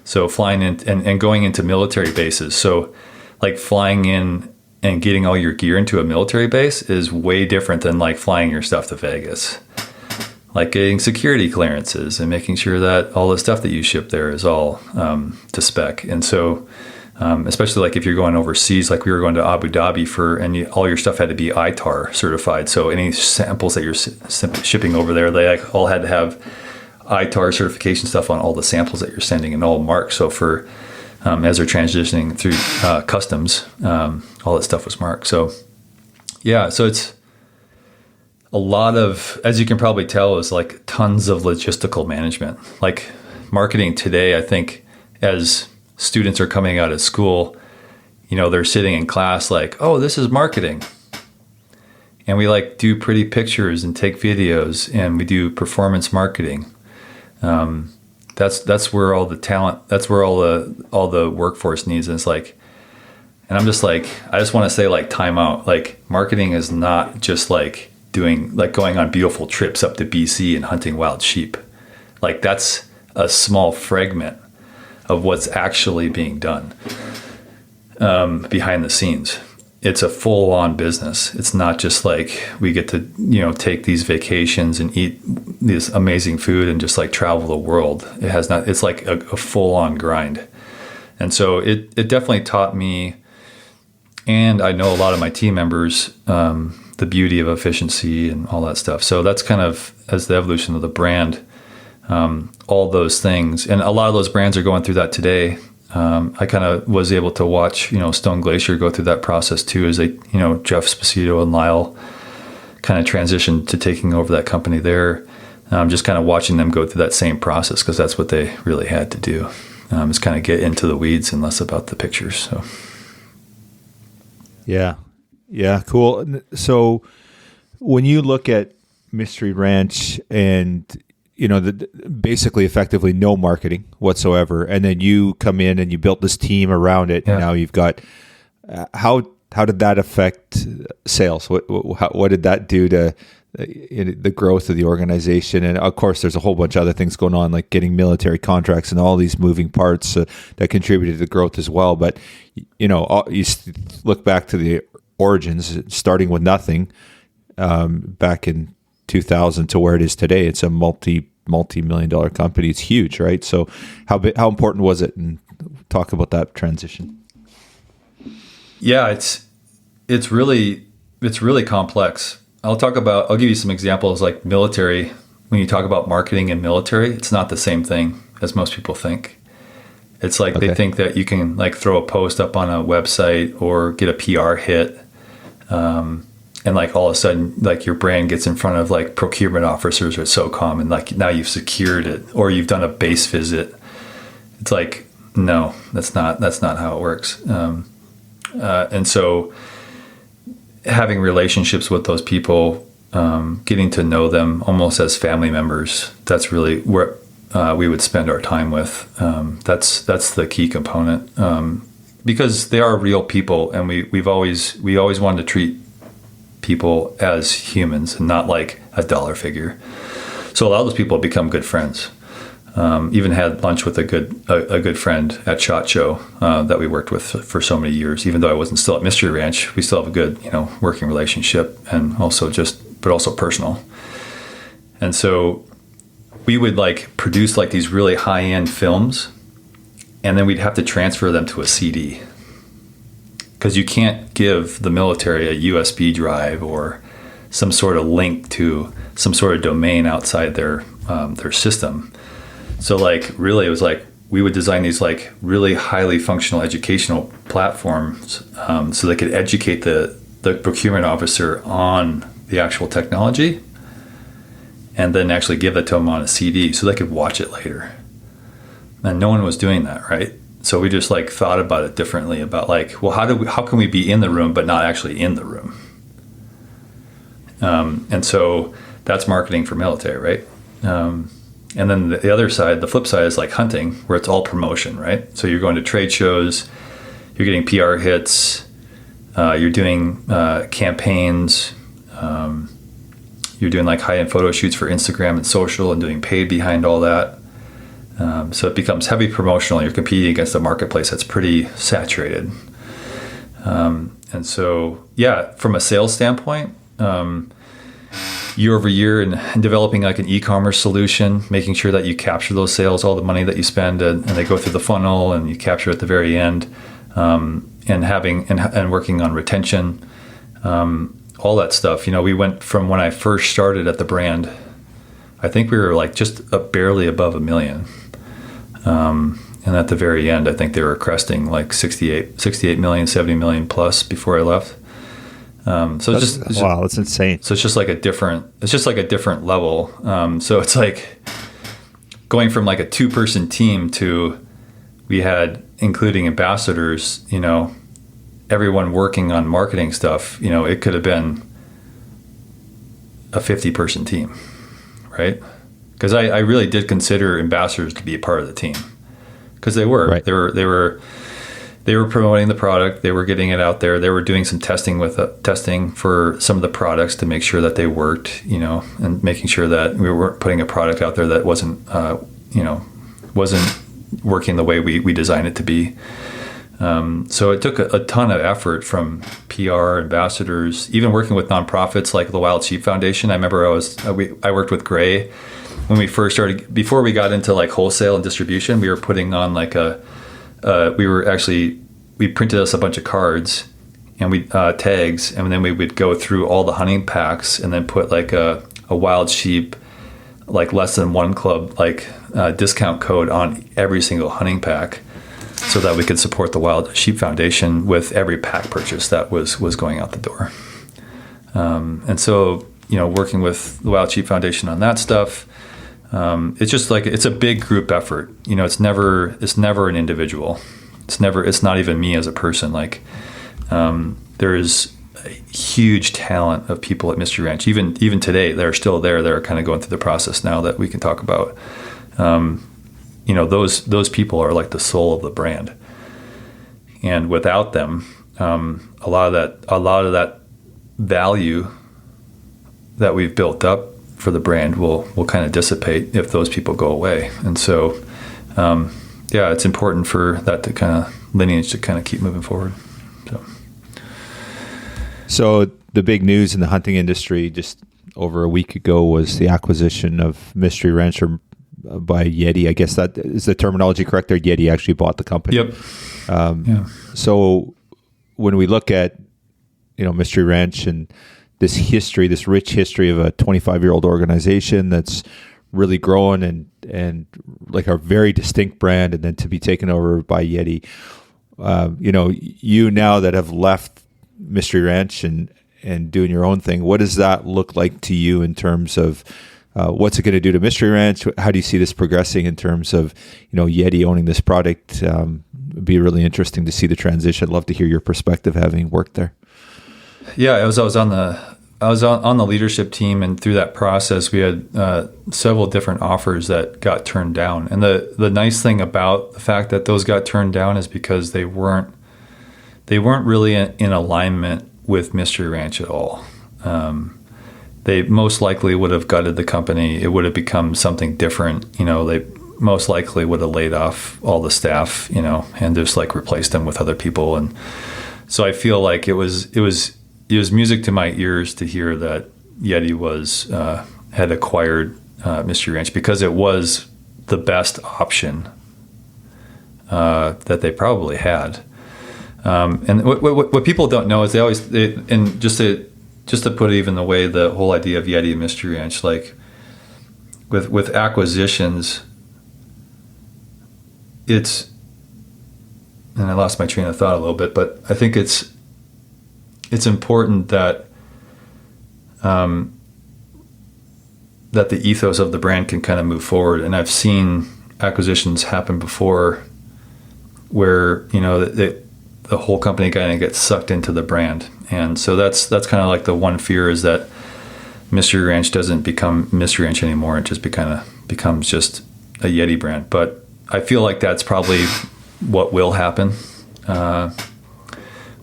So flying in and going into military bases. So like flying in and getting all your gear into a military base is way different than like flying your stuff to Vegas. Like getting security clearances and making sure that all the stuff that you ship there is all to spec. And so especially like if you're going overseas, like we were going to Abu Dhabi and all your stuff had to be ITAR certified. So any samples that you're shipping over there, they all had to have ITAR certification stuff on all the samples that you're sending, and all marked. So for as they're transitioning through customs, all that stuff was marked. So yeah, so it's a lot of, as you can probably tell, is like tons of logistical management. Like marketing today, I think as students are coming out of school, they're sitting in class like, oh, this is marketing. And we like do pretty pictures and take videos, and we do performance marketing. That's where all the talent, that's where all the workforce needs. And it's like, and I'm just like, I just want to say like time out. Like marketing is not just like going on beautiful trips up to BC and hunting wild sheep. Like that's a small fragment of what's actually being done behind the scenes. It's a full-on business. It's not just like we get to, take these vacations and eat this amazing food and just like travel the world. It has not, it's like a full-on grind. And so it definitely taught me, and I know a lot of my team members, the beauty of efficiency and all that stuff. So that's kind of, as the evolution of the brand, all those things. And a lot of those brands are going through that today. I kind of was able to watch, Stone Glacier go through that process too, as they, Jeff Sposito and Lyle kind of transitioned to taking over that company there. Just kind of watching them go through that same process, because that's what they really had to do, is kind of get into the weeds and less about the pictures. So, yeah, cool. So when you look at Mystery Ranch and basically effectively no marketing whatsoever, and then you come in and you built this team around it, and now you've got how did that affect sales? What did that do to the growth of the organization? And of course there's a whole bunch of other things going on, like getting military contracts and all these moving parts that contributed to the growth as well. But you look back to the origins, starting with nothing back in 2000 to where it is today. It's a multi-million-dollar company. It's huge, right? So how important was it? And talk about that transition. Yeah, it's really complex. I'll give you some examples, like military. When you talk about marketing and military, it's not the same thing as most people think. It's like They think that you can like throw a post up on a website or get a PR hit, and like all of a sudden, like your brand gets in front of like procurement officers at SOCOM, and like now you've secured it, or you've done a base visit. It's like, no, that's not how it works. And so having relationships with those people, getting to know them almost as family members, that's really where we would spend our time with. That's the key component, because they are real people, and we always wanted to treat people as humans and not like a dollar figure. So a lot of those people have become good friends. Even had lunch with a good friend at SHOT Show that we worked with for so many years. Even though I wasn't still at Mystery Ranch, we still have a good working relationship, and also but also personal. And so we would like produce like these really high-end films, and then we'd have to transfer them to a CD, because you can't give the military a USB drive or some sort of link to some sort of domain outside their system. So like really it was like we would design these like really highly functional educational platforms, so they could educate the procurement officer on the actual technology, and then actually give it to them on a CD so they could watch it later. And no one was doing that, right? So we just like thought about it differently, about like, well, how can we be in the room but not actually in the room? And so that's marketing for military, right? And then the other side, the flip side, is like hunting, where it's all promotion, right? So you're going to trade shows, you're getting PR hits, you're doing campaigns, you're doing like high-end photo shoots for Instagram and social, and doing paid behind all that. So it becomes heavy promotional. You're competing against a marketplace that's pretty saturated. And so, yeah, from a sales standpoint, year over year, and developing like an e-commerce solution, making sure that you capture those sales, all the money that you spend, and they go through the funnel, and you capture at the very end, and working on retention, all that stuff. We went from when I first started at the brand, I think we were like just barely above $1 million. And at the very end, I think they were cresting like 68 million, 70 million plus before I left. Wow, that's insane. So it's just like a different level. So it's like going from like a 2-person team to, we had, including ambassadors, everyone working on marketing stuff, it could have been a 50-person team, right? Because I really did consider ambassadors to be a part of the team, because they were. Right. They were promoting the product. They were getting it out there. They were doing some testing for some of the products to make sure that they worked, and making sure that we weren't putting a product out there that wasn't working the way we designed it to be. So it took a ton of effort from PR, ambassadors, even working with nonprofits like the Wild Sheep Foundation. I remember I worked with Gray when we first started. Before we got into like wholesale and distribution, we were putting on like we printed us a bunch of cards and we tags, and then we would go through all the hunting packs and then put like a wild sheep, like less than one club, like discount code on every single hunting pack, so that we could support the Wild Sheep Foundation with every pack purchase that was going out the door. And so, working with the Wild Sheep Foundation on that stuff, it's just like, it's a big group effort. It's never an individual. It's not even me as a person. Like, there's a huge talent of people at Mystery Ranch. Even today, they're still there. They're kind of going through the process now that we can talk about. Those people are like the soul of the brand. And without them, a lot of that value that we've built up for the brand will kind of dissipate if those people go away. And so, it's important for that to kind of lineage to kind of keep moving forward. So the big news in the hunting industry just over a week ago was the acquisition of Mystery Ranch by Yeti. I guess that is the terminology correct there. Yeti actually bought the company. Yep. So when we look at, Mystery Ranch and this history, this rich history of a 25-year-old organization that's really growing and like a very distinct brand, and then to be taken over by Yeti, you now that have left Mystery Ranch and doing your own thing, what does that look like to you in terms of what's it going to do to Mystery Ranch? How do you see this progressing in terms of, Yeti owning this product? It'd be really interesting to see the transition. I'd love to hear your perspective having worked there. Yeah, I was on the leadership team, and through that process, we had several different offers that got turned down. And the nice thing about the fact that those got turned down is because they weren't really in alignment with Mystery Ranch at all. They most likely would have gutted the company. It would have become something different. They most likely would have laid off all the staff, and just like replaced them with other people. And so I feel like it was music to my ears to hear that Yeti had acquired Mystery Ranch, because it was the best option that they probably had. And what people don't know is just to put it even the way, the whole idea of Yeti and Mystery Ranch, like with acquisitions, and I lost my train of thought a little bit, but I think it's important that that the ethos of the brand can kind of move forward. And I've seen acquisitions happen before where, the whole company kind of gets sucked into the brand. And so that's kind of like the one fear, is that Mystery Ranch doesn't become Mystery Ranch anymore. It just becomes just a Yeti brand. But I feel like that's probably what will happen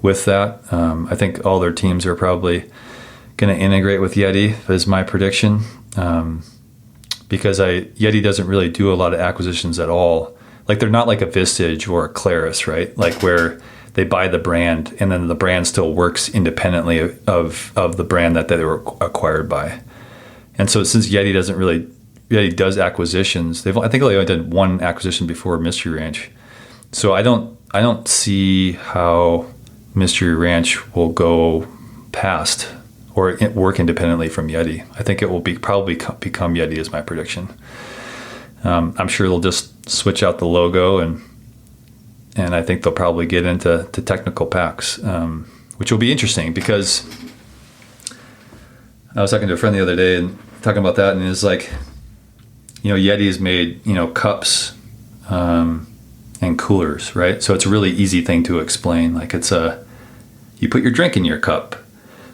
with that. I think all their teams are probably going to integrate with Yeti, is my prediction, because Yeti doesn't really do a lot of acquisitions at all. Like, they're not like a Vistage or a Claris, right? Like, where they buy the brand and then the brand still works independently of the brand that they were acquired by. And so since Yeti does acquisitions, I think they only did one acquisition before Mystery Ranch. So I don't see how Mystery Ranch will go past or work independently from Yeti. I think it will probably become Yeti, is my prediction. I'm sure they'll just switch out the logo, and I think they'll probably get into technical packs, which will be interesting, because I was talking to a friend the other day and talking about that, and it's like, Yeti's made, cups and coolers, right? So it's a really easy thing to explain. Like, it's a You put your drink in your cup,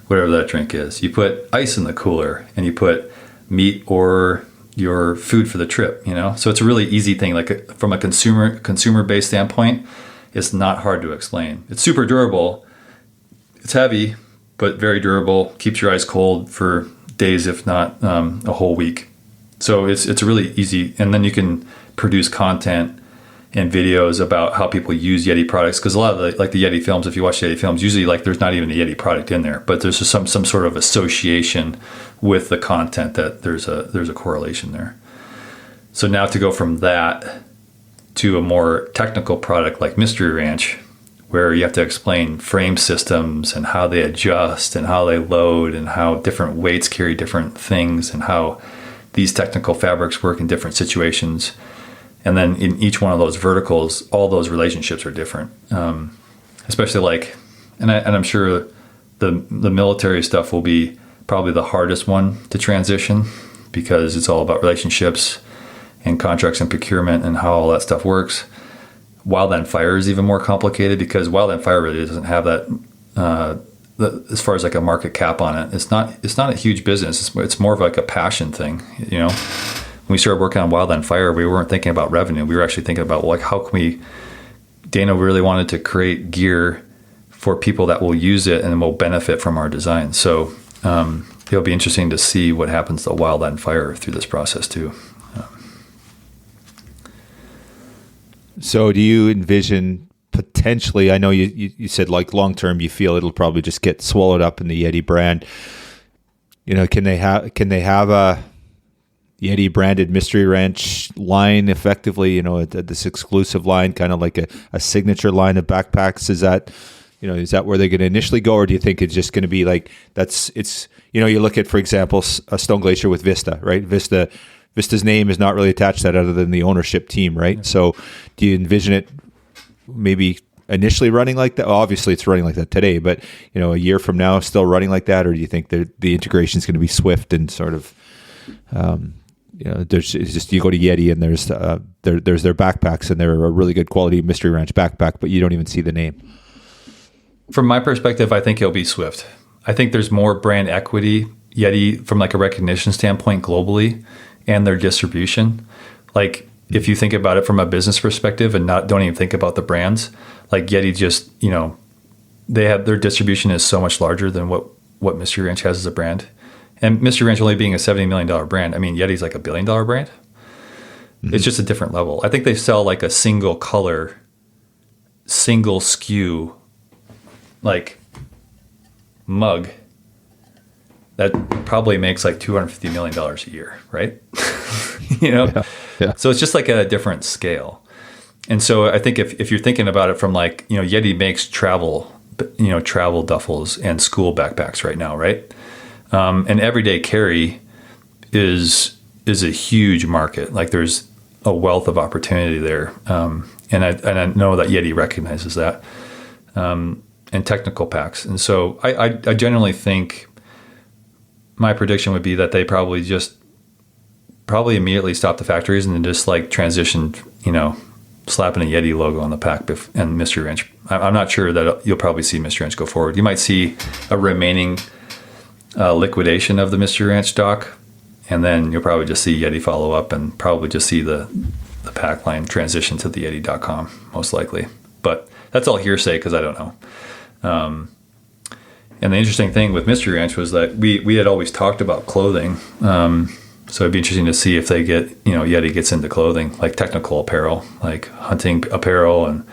whatever that drink is. You put ice in the cooler, and you put meat or your food for the trip, So it's a really easy thing. Like from a consumer-based standpoint, it's not hard to explain. It's super durable. It's heavy, but very durable. Keeps your ice cold for days, if not a whole week. So it's really easy. And then you can produce content and videos about how people use Yeti products, because a lot of the Yeti films, if you watch Yeti films, usually there's not even a Yeti product in there, but there's just some sort of association with the content that there's a correlation there. So now to go from that to a more technical product like Mystery Ranch, where you have to explain frame systems and how they adjust and how they load and how different weights carry different things and how these technical fabrics work in different situations. And then in each one of those verticals, all those relationships are different. Especially and I'm sure the military stuff will be probably the hardest one to transition, because it's all about relationships and contracts and procurement and how all that stuff works. Wildland Fire is even more complicated, because Wildland Fire really doesn't have that, as far as like a market cap on it. It's not a huge business. It's more of like a passion thing, When we started working on Wildland Fire, we weren't thinking about revenue. We were actually thinking about how can Dana really wanted to create gear for people that will use it and will benefit from our design. So it'll be interesting to see what happens to Wildland Fire through this process too. So do you envision potentially, I know you said like long-term, you feel it'll probably just get swallowed up in the Yeti brand. Can they have a Yeti branded Mystery Ranch line effectively, this exclusive line, kind of like a signature line of backpacks? Is that where they're going to initially go? Or do you think it's just going to be like, you look at, for example, a Stone Glacier with Vista, right? Vista's name is not really attached to that other than the ownership team, right? So do you envision it maybe initially running like that? Well, obviously it's running like that today, but a year from now still running like that? Or do you think the integration is going to be swift and sort of, it's just, you go to Yeti and there's their backpacks and they're a really good quality Mystery Ranch backpack, but you don't even see the name? From my perspective, I think it'll be swift. I think there's more brand equity, Yeti, from like a recognition standpoint globally, and their distribution. Like if you think about it from a business perspective and don't even think about the brands, like Yeti just, their distribution is so much larger than what Mystery Ranch has as a brand. And Mystery Ranch only being a $70 million brand, I mean, Yeti's like $1 billion brand. Mm-hmm. It's just a different level. I think they sell like a single color, single SKU, like mug that probably makes like $250 million a year, right? Yeah. So it's just like at a different scale. And so I think if you're thinking about it from like, Yeti makes travel duffels and school backpacks right now, right? And everyday carry is a huge market. Like there's a wealth of opportunity there. And I know that Yeti recognizes that, and technical packs. And so I generally think my prediction would be that they probably immediately stop the factories and then just like transition, slapping a Yeti logo on the pack and Mystery Ranch. I'm not sure that you'll probably see Mystery Ranch go forward. You might see a remaining liquidation of the Mystery Ranch stock, and then you'll probably just see Yeti follow up and probably just see the pack line transition to the Yeti.com most likely. But that's all hearsay because I don't know. And the interesting thing with Mystery Ranch was that we had always talked about clothing. So it'd be interesting to see if they get, Yeti gets into clothing, like technical apparel, like hunting apparel and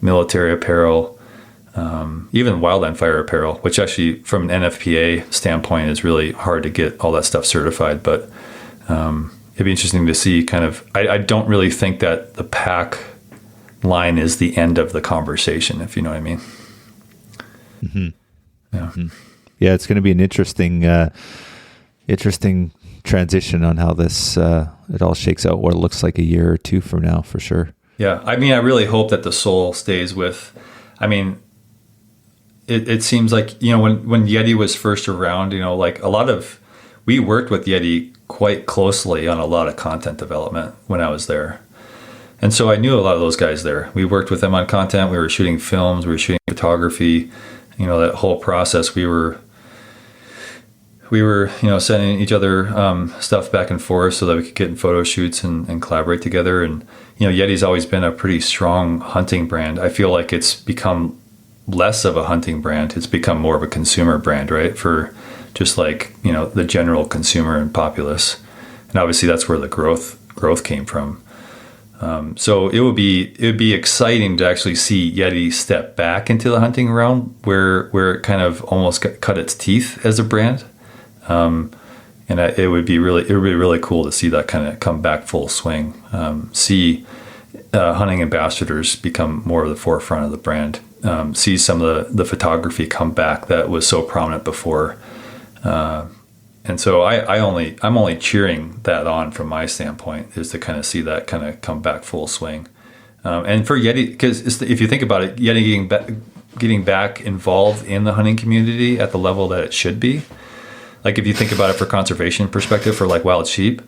military apparel, even Wildland Fire apparel, which actually from an NFPA standpoint is really hard to get all that stuff certified. But it'd be interesting to see kind of, I don't really think that the pack line is the end of the conversation, if you know what I mean. Mm-hmm. Yeah. Mm-hmm. Yeah, it's going to be an interesting transition on how this it all shakes out. What it looks like a year or two from now, for sure. Yeah, I mean, I really hope that the soul stays with. I mean, it seems like when Yeti was first around, like we worked with Yeti quite closely on a lot of content development when I was there, and so I knew a lot of those guys there. We worked with them on content. We were shooting films. We were shooting photography. that whole process, we were sending each other stuff back and forth so that we could get in photo shoots and collaborate together. And Yeti's always been a pretty strong hunting brand. I feel like it's become less of a hunting brand. It's become more of a consumer brand, right? For just like the general consumer and populace. And obviously that's where the growth came from. So it would be exciting to actually see Yeti step back into the hunting realm where it kind of almost cut its teeth as a brand. And it would be really cool to see that kind of come back full swing. See hunting ambassadors become more of the forefront of the brand. See some of the photography come back that was so prominent before. And so I'm only cheering that on from my standpoint, is to kind of see that kind of come back full swing. And for Yeti, because if you think about it, Yeti getting back involved in the hunting community at the level that it should be. Like if you think about it for conservation perspective for like wild sheep,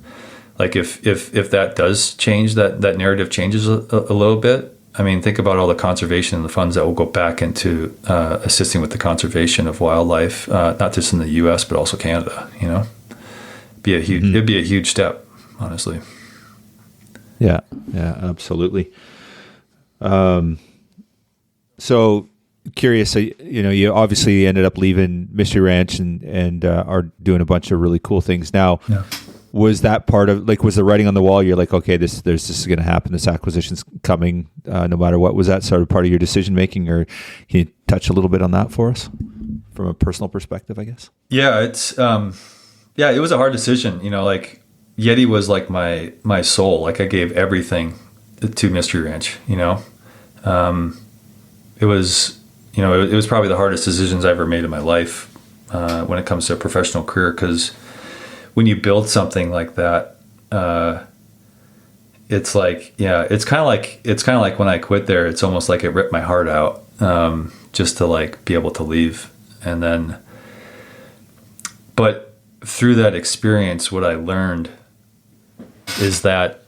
like if that does change, that narrative changes a little bit. I mean, think about all the conservation and the funds that will go back into assisting with the conservation of wildlife, not just in the U.S. but also Canada. It'd be a huge step, honestly. Yeah, absolutely. So curious, you obviously ended up leaving Mystery Ranch and are doing a bunch of really cool things now. Yeah. Was that part of, like, was the writing on the wall? You're like, okay, this is going to happen. This acquisition's coming, no matter what. Was that sort of part of your decision making, or can you touch a little bit on that for us from a personal perspective, I guess? Yeah, it's it was a hard decision. Like Yeti was like my soul. Like I gave everything to Mystery Ranch. It was it was probably the hardest decisions I ever made in my life when it comes to a professional career, because when you build something like that, it's like, it's kind of like when I quit there, it's almost like it ripped my heart out, just to like be able to leave. And then, but through that experience, what I learned is that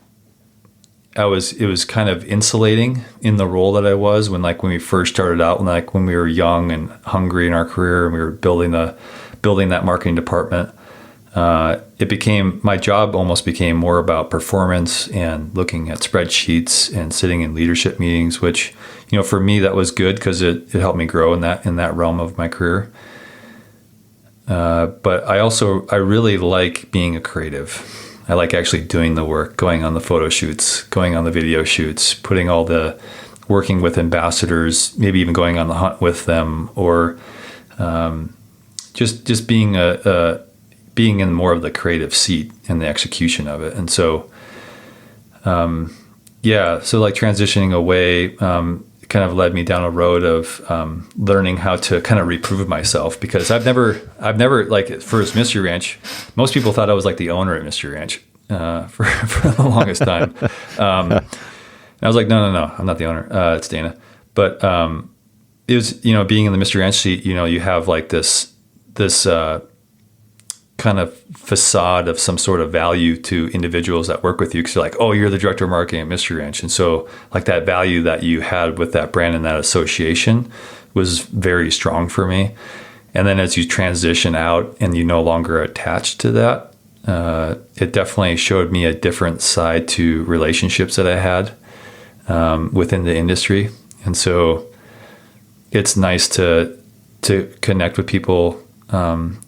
it was kind of insulating in the role that I was when we first started out, when we were young and hungry in our career and we were building that marketing department. My job almost became more about performance and looking at spreadsheets and sitting in leadership meetings, which, for me, that was good because it helped me grow in that realm of my career. But I really like being a creative. I like actually doing the work, going on the photo shoots, going on the video shoots, working with ambassadors, maybe even going on the hunt with them, or, just being being in more of the creative seat and the execution of it. And so, so like transitioning away, kind of led me down a road of learning how to kind of reprove myself, because I've never like, first Mystery Ranch, most people thought I was like the owner at Mystery Ranch for the longest time. And I was like, no, I'm not the owner. It's Dana. But it was, being in the Mystery Ranch seat, you have like this kind of facade of some sort of value to individuals that work with you, because you're like, oh, you're the director of marketing at Mystery Ranch. And so like that value that you had with that brand and that association was very strong for me. And then as you transition out and you no longer attached to that, it definitely showed me a different side to relationships that I had within the industry. And so it's nice to connect with people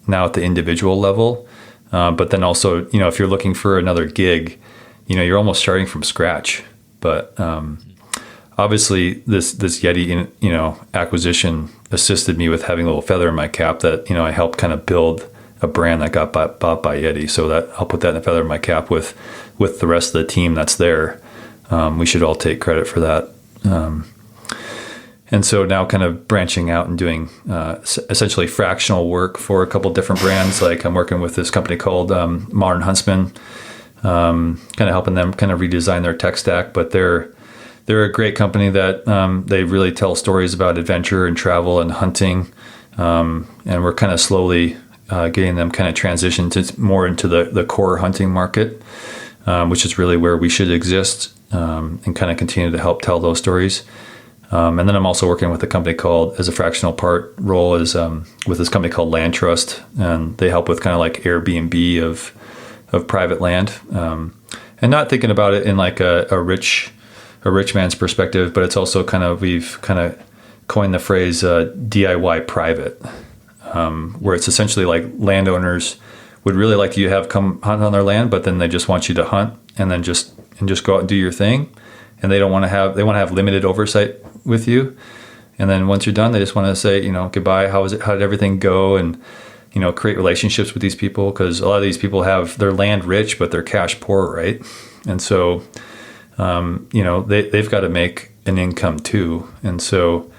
now at the individual level. But then also, if you're looking for another gig, you're almost starting from scratch. But obviously this Yeti, acquisition assisted me with having a little feather in my cap that, I helped kind of build a brand that got bought by Yeti. So that I'll put that in a feather in my cap with the rest of the team that's there. We should all take credit for that. And so now kind of branching out and doing essentially fractional work for a couple different brands. Like I'm working with this company called Modern Huntsman, kind of helping them kind of redesign their tech stack. But they're a great company that they really tell stories about adventure and travel and hunting. And we're kind of slowly getting them kind of transitioned more into the core hunting market, which is really where we should exist, and kind of continue to help tell those stories. And then I'm also working with a company called, as a fractional part role, is with this company called Land Trust, and they help with kind of like Airbnb of private land, and not thinking about it in like a rich man's perspective, but it's also we've kind of coined the phrase DIY private, where it's essentially like landowners would really like you to have come hunt on their land, but then they just want you to hunt and then just go out and do your thing, and they want to have limited oversight with you, and then once you're done, they just want to say, goodbye, how did everything go, and create relationships with these people, because a lot of these people have their land rich, but they're cash poor, right? And so, they've got to make an income too. And so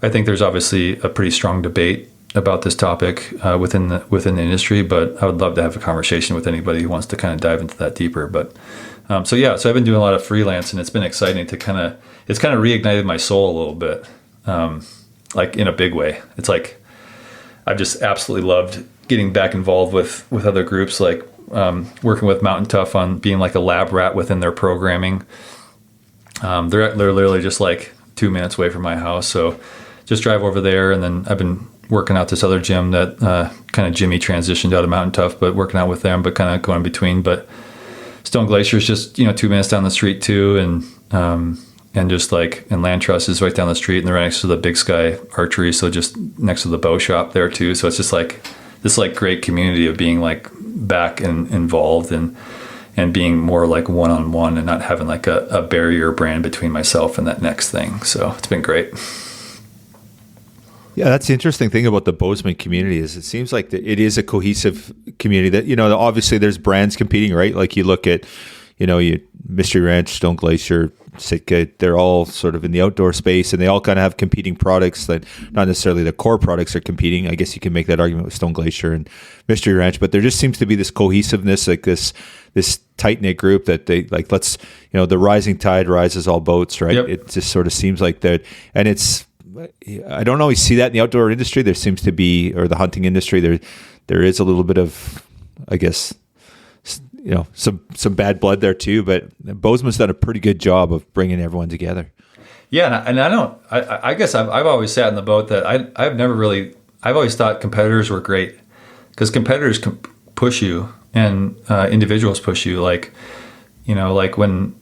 I think there's obviously a pretty strong debate about this topic within the industry, but I would love to have a conversation with anybody who wants to kind of dive into that deeper. But so I've been doing a lot of freelance, and it's been exciting to it's kind of reignited my soul a little bit, like in a big way. It's like I've just absolutely loved getting back involved with other groups, like working with Mountain Tough on being like a lab rat within their programming. They're literally just like 2 minutes away from my house, so just drive over there. And then I've been working out this other gym that kind of Jimmy transitioned out of Mountain Tough, but working out with them, but kind of going between. But Stone Glacier is just 2 minutes down the street too, and just like, and Land Trust is right down the street, and they're right next to the Big Sky Archery, so just next to the bow shop there too. So it's just like this like great community of being like back and involved and being more like one-on-one, and not having like a barrier brand between myself and that next thing. So it's been great. Yeah, that's the interesting thing about the Bozeman community is it seems like it is a cohesive community that, obviously there's brands competing, right? Like you look at, Mystery Ranch, Stone Glacier, Sitka, they're all sort of in the outdoor space, and they all kind of have competing products that not necessarily the core products are competing. I guess you can make that argument with Stone Glacier and Mystery Ranch, but there just seems to be this cohesiveness, like this tight-knit group that they like, the rising tide rises all boats, right? Yep. It just sort of seems like that. And I don't always see that in the outdoor industry. There seems to be, or the hunting industry, there is a little bit of, I guess, some bad blood there too. But Bozeman's done a pretty good job of bringing everyone together. Yeah, and I guess I've always sat in the boat that I've always thought competitors were great, because competitors can push you, and individuals push you. Like when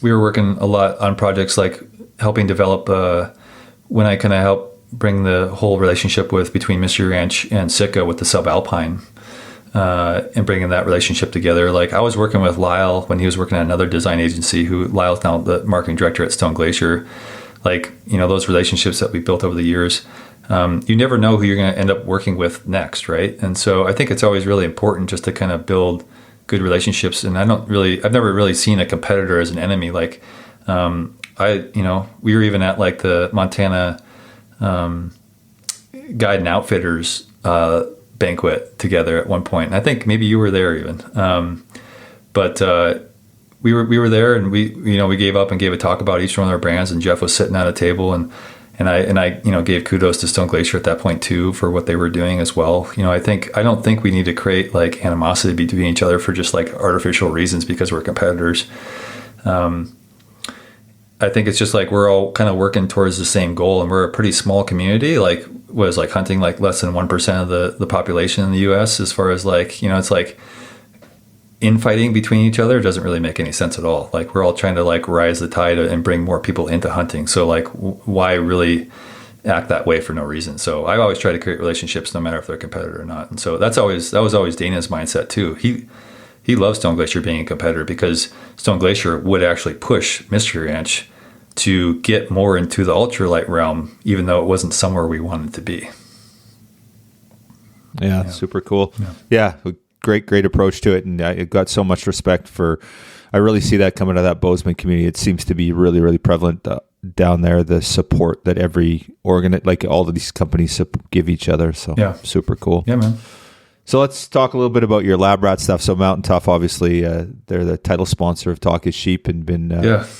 we were working a lot on projects like helping develop. When I kind of helped bring the whole relationship between Mystery Ranch and Sitka with the subalpine, and bringing that relationship together. Like I was working with Lyle when he was working at another design agency, Lyle's now the marketing director at Stone Glacier. Like, those relationships that we built over the years, you never know who you're going to end up working with next, right? And so I think it's always really important just to kind of build good relationships. And I've never really seen a competitor as an enemy. Like, we were even at like the Montana Guide and Outfitters banquet together at one point. And I think maybe you were there even. But we were there, and we gave up and gave a talk about each one of our brands, and Jeff was sitting at a table, and I gave kudos to Stone Glacier at that point too for what they were doing as well. I don't think we need to create like animosity between each other for just like artificial reasons because we're competitors. I think it's just like we're all kind of working towards the same goal, and we're a pretty small community. Like was like hunting like less than 1% of the population in the U.S. as far as like, it's like infighting between each other doesn't really make any sense at all. Like we're all trying to like rise the tide and bring more people into hunting. So like why really act that way for no reason? So I always try to create relationships no matter if they're a competitor or not. And so that was always Dana's mindset too. He loves Stone Glacier being a competitor because Stone Glacier would actually push Mystery Ranch to get more into the ultralight realm, even though it wasn't somewhere we wanted to be. Yeah. Super cool. Yeah. Great approach to it. And I got so much respect I really see that coming out of that Bozeman community. It seems to be really, really prevalent down there, the support that every like all of these companies give each other. So super cool. Yeah, man. So let's talk a little bit about your lab rat stuff. So Mountain Tough, obviously, they're the title sponsor of Talk is Sheep and been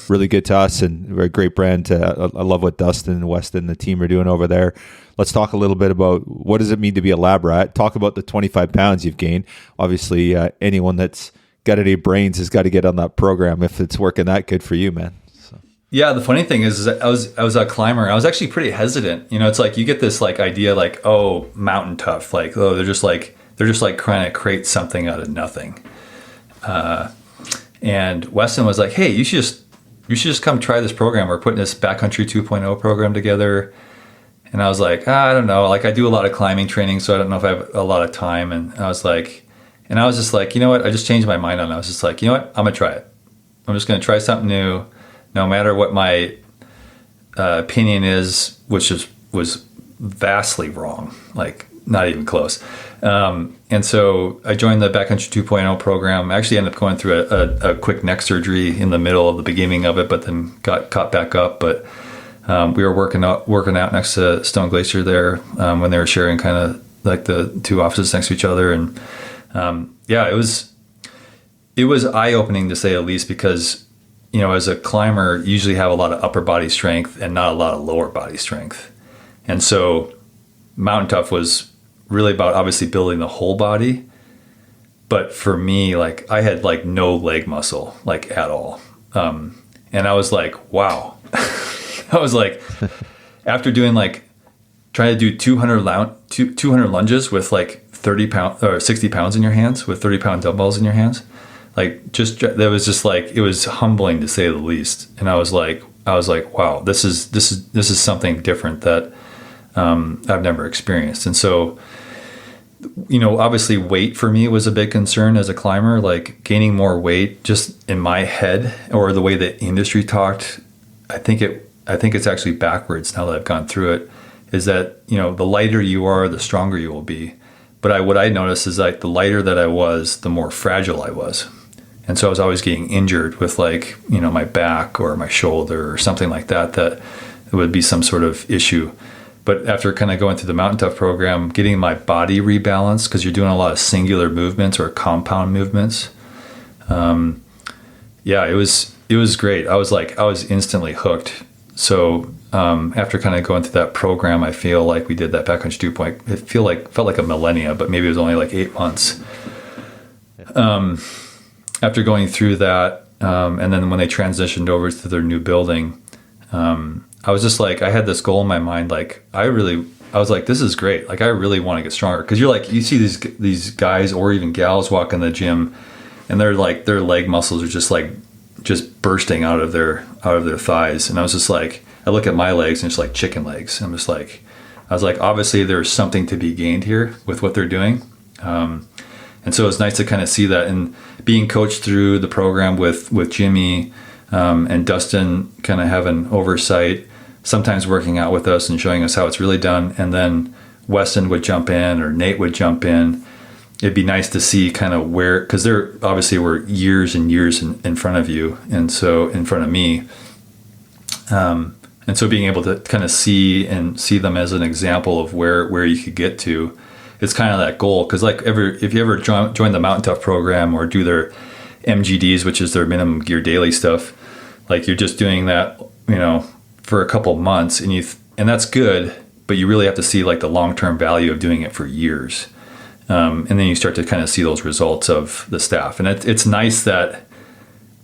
really good to us, and we're a great brand. I love what Dustin and Weston and the team are doing over there. Let's talk a little bit about what does it mean to be a lab rat. Talk about the 25 pounds you've gained. Obviously, anyone that's got any brains has got to get on that program if it's working that good for you, man. So. Yeah, the funny thing is that I was a climber. I was actually pretty hesitant. You know, it's like you get this like idea like, oh, mountain tough, like, oh, they're just like trying to create something out of nothing. And Weston was like, hey, you should just come try this program. We're putting this Backcountry 2.0 program together. And I was like, I don't know. Like I do a lot of climbing training, so I don't know if I have a lot of time. And I was just like, you know what? I just changed my mind on it. I was just like, you know what? I'm gonna try it. I'm just gonna try something new, no matter what my opinion is, which was vastly wrong, like not even close. And so I joined the Backcountry 2.0 program. I actually ended up going through a quick neck surgery in the middle of the beginning of it, but then got caught back up. But we were working out next to Stone Glacier there when they were sharing kind of like the two offices next to each other. And it was eye-opening to say the least, because, you know, as a climber, you usually have a lot of upper body strength and not a lot of lower body strength. And so Mountain Tough was really about obviously building the whole body. But for me, like I had like no leg muscle, like at all. And I was like, wow. I was like, after doing like, trying to do 200 lunges with like 30 pounds or 60 pounds in your hands with 30-pound dumbbells in your hands. Like that was just like, it was humbling to say the least. And I was like, wow, this is something different that I've never experienced. And so, you know, obviously weight for me was a big concern as a climber, like gaining more weight just in my head, or the way that industry talked. I think it's actually backwards now that I've gone through it, is that, you know, the lighter you are, the stronger you will be. But what I noticed is like the lighter that I was, the more fragile I was. And so I was always getting injured with like, you know, my back or my shoulder or something like that it would be some sort of issue. But after kind of going through the Mountain Tough program, getting my body rebalanced, because you're doing a lot of singular movements or compound movements. It was great. I was instantly hooked. So after kind of going through that program, I feel like we did that Backcountry 2.0. It felt like a millennia, but maybe it was only like 8 months. After going through that, and then when they transitioned over to their new building, I was just like, I had this goal in my mind. Like, I was like, this is great. Like, I really want to get stronger. Cause you're like, you see these guys or even gals walk in the gym, and they're like, their leg muscles are just bursting out of their thighs. And I was just like, I look at my legs and it's like chicken legs. I was like, obviously there's something to be gained here with what they're doing. And so it's nice to kind of see that, and being coached through the program with Jimmy, and Dustin kind of having oversight, sometimes working out with us and showing us how it's really done. And then Weston would jump in, or Nate would jump in. It'd be nice to see kind of where, because they're obviously were years and years in front of you, and so in front of me. And so being able to kind of see them as an example of where you could get to, it's kind of that goal. Because like if you ever join the Mountain Tough program or do their MGDs, which is their minimum gear daily stuff, like you're just doing that, you know, for a couple months, and that's good, but you really have to see like the long-term value of doing it for years. And then you start to kind of see those results of the staff. And it's nice that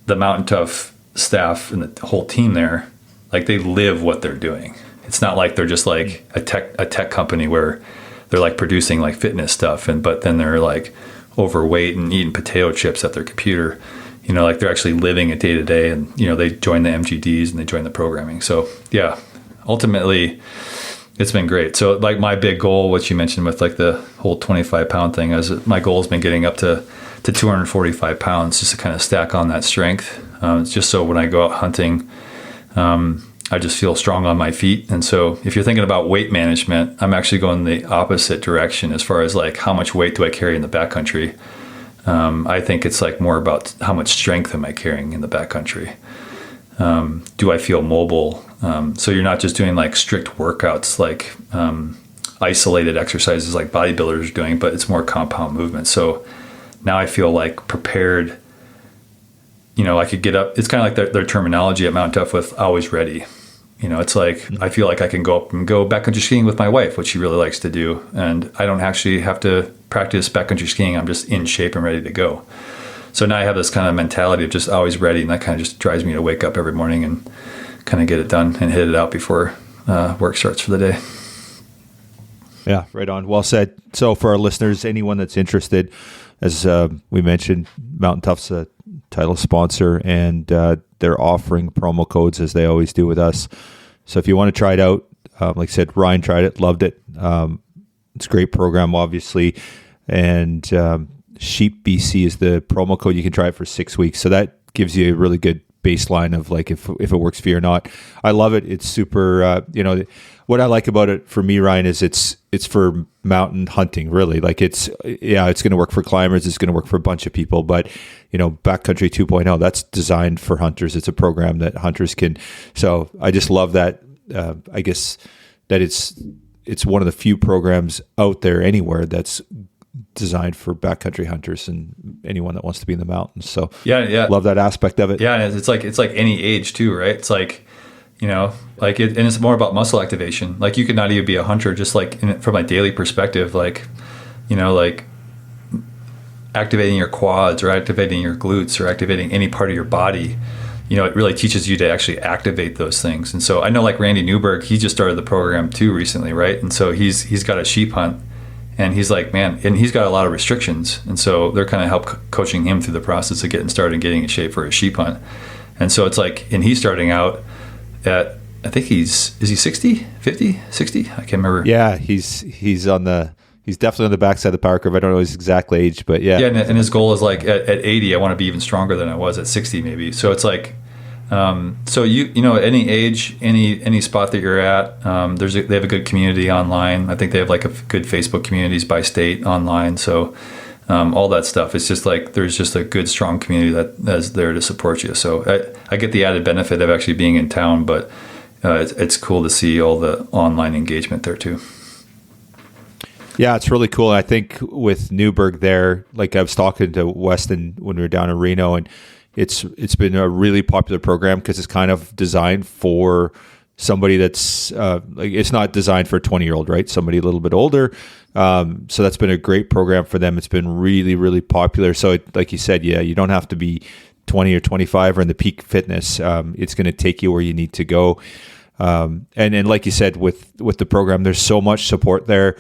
the Mountain Tough staff and the whole team there, like they live what they're doing. It's not like they're just like a tech company where they're like producing like fitness stuff, but then they're like overweight and eating potato chips at their computer. You know, like they're actually living it day to day, and, you know, they join the MGDs and they join the programming. So yeah, ultimately it's been great. So like my big goal, what you mentioned with like the whole 25-pound thing, is my goal has been getting up to 245 pounds, just to kind of stack on that strength. It's just so when I go out hunting, I just feel strong on my feet. And so if you're thinking about weight management, I'm actually going the opposite direction as far as like how much weight do I carry in the backcountry. I think it's like more about how much strength am I carrying in the backcountry. Do I feel mobile? So you're not just doing like strict workouts, like isolated exercises like bodybuilders are doing, but it's more compound movement. So now I feel like prepared. You know, I could get up. It's kind of like their terminology at Mountain Tough with always ready. You know, it's like I feel like I can go up and go backcountry skiing with my wife, which she really likes to do. And I don't actually have to practice backcountry skiing. I'm just in shape and ready to go. So now I have this kind of mentality of just always ready. And that kind of just drives me to wake up every morning and kind of get it done and hit it out before work starts for the day. Yeah, right on. Well said. So for our listeners, anyone that's interested, as we mentioned, Mountain Tough's a title sponsor, and they're offering promo codes as they always do with us. So if you want to try it out, like I said, Ryan tried it, loved it. It's a great program, obviously. And Sheep BC is the promo code. You can try it for 6 weeks. So that gives you a really good baseline of like if it works for you or not. I love it. It's super, what I like about it for me, Ryan, is it's for mountain hunting, really. Like it's going to work for climbers. It's going to work for a bunch of people, but Backcountry 2.0, that's designed for hunters. It's a program that hunters can. So I just love that. I guess that it's one of the few programs out there anywhere that's designed for backcountry hunters and anyone that wants to be in the mountains. So yeah, love that aspect of it. Yeah, and it's like any age too, right? It's like, and it's more about muscle activation. Like you could not even be a hunter, just like from a daily perspective, like activating your quads or activating your glutes or activating any part of your body. It really teaches you to actually activate those things. And so I know like Randy Newberg, he just started the program too recently, right? And so he's got a sheep hunt, and he's like, man, and he's got a lot of restrictions. And so they're kind of coaching him through the process of getting started and getting in shape for a sheep hunt. And so it's like, and he's starting out at, I think is he 60, 50, 60? I can't remember. Yeah, he's definitely on the backside of the power curve. I don't know his exact age, but yeah. Yeah, and his goal is like at 80, I want to be even stronger than I was at 60 maybe. So it's like, so at any age, any spot that you're at, they have a good community online. I think they have like a good Facebook communities by state online. So all that stuff. It's just like there's just a good, strong community that's there to support you. So I get the added benefit of actually being in town, but it's cool to see all the online engagement there too. Yeah, it's really cool. I think with Newberg there, like I was talking to Weston when we were down in Reno, and it's been a really popular program because it's kind of designed for somebody that's it's not designed for a 20-year-old, right? Somebody a little bit older. So that's been a great program for them. It's been really, really popular. So like you said, yeah, you don't have to be 20 or 25 or in the peak fitness. It's going to take you where you need to go. And like you said, with the program, there's so much support there.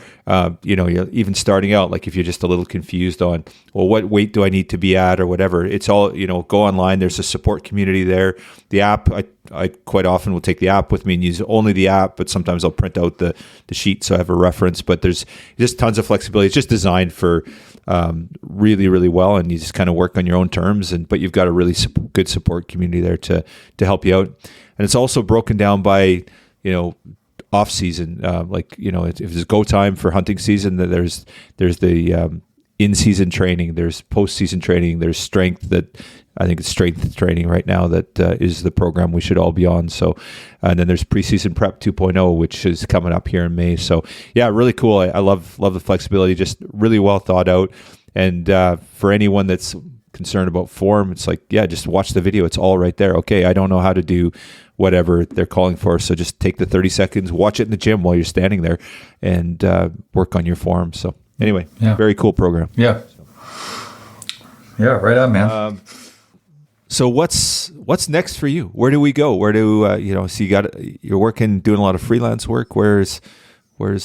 You're even starting out, like if you're just a little confused on, well, what weight do I need to be at or whatever, it's all, go online. There's a support community there. The app, I quite often will take the app with me and use only the app, but sometimes I'll print out the sheet so I have a reference, but there's just tons of flexibility. It's just designed for really, really well, and you just kind of work on your own terms, but you've got a really good support community there to help you out. And it's also broken down by, off season. If there's go time for hunting season, then there's the in-season training, there's post-season training, there's strength I think it's strength training right now that is the program we should all be on. So, and then there's preseason prep 2.0, which is coming up here in May. So yeah, really cool. I love the flexibility, just really well thought out. And for anyone that's concerned about form, it's like, yeah, just watch the video. It's all right there. Okay, I don't know how to do whatever they're calling for, so just take the 30 seconds, watch it in the gym while you're standing there, and work on your form. So anyway, very cool program. Yeah. Yeah, right on, man. So what's next for you? Where do we go? Where do so you're working, doing a lot of freelance work. Where's where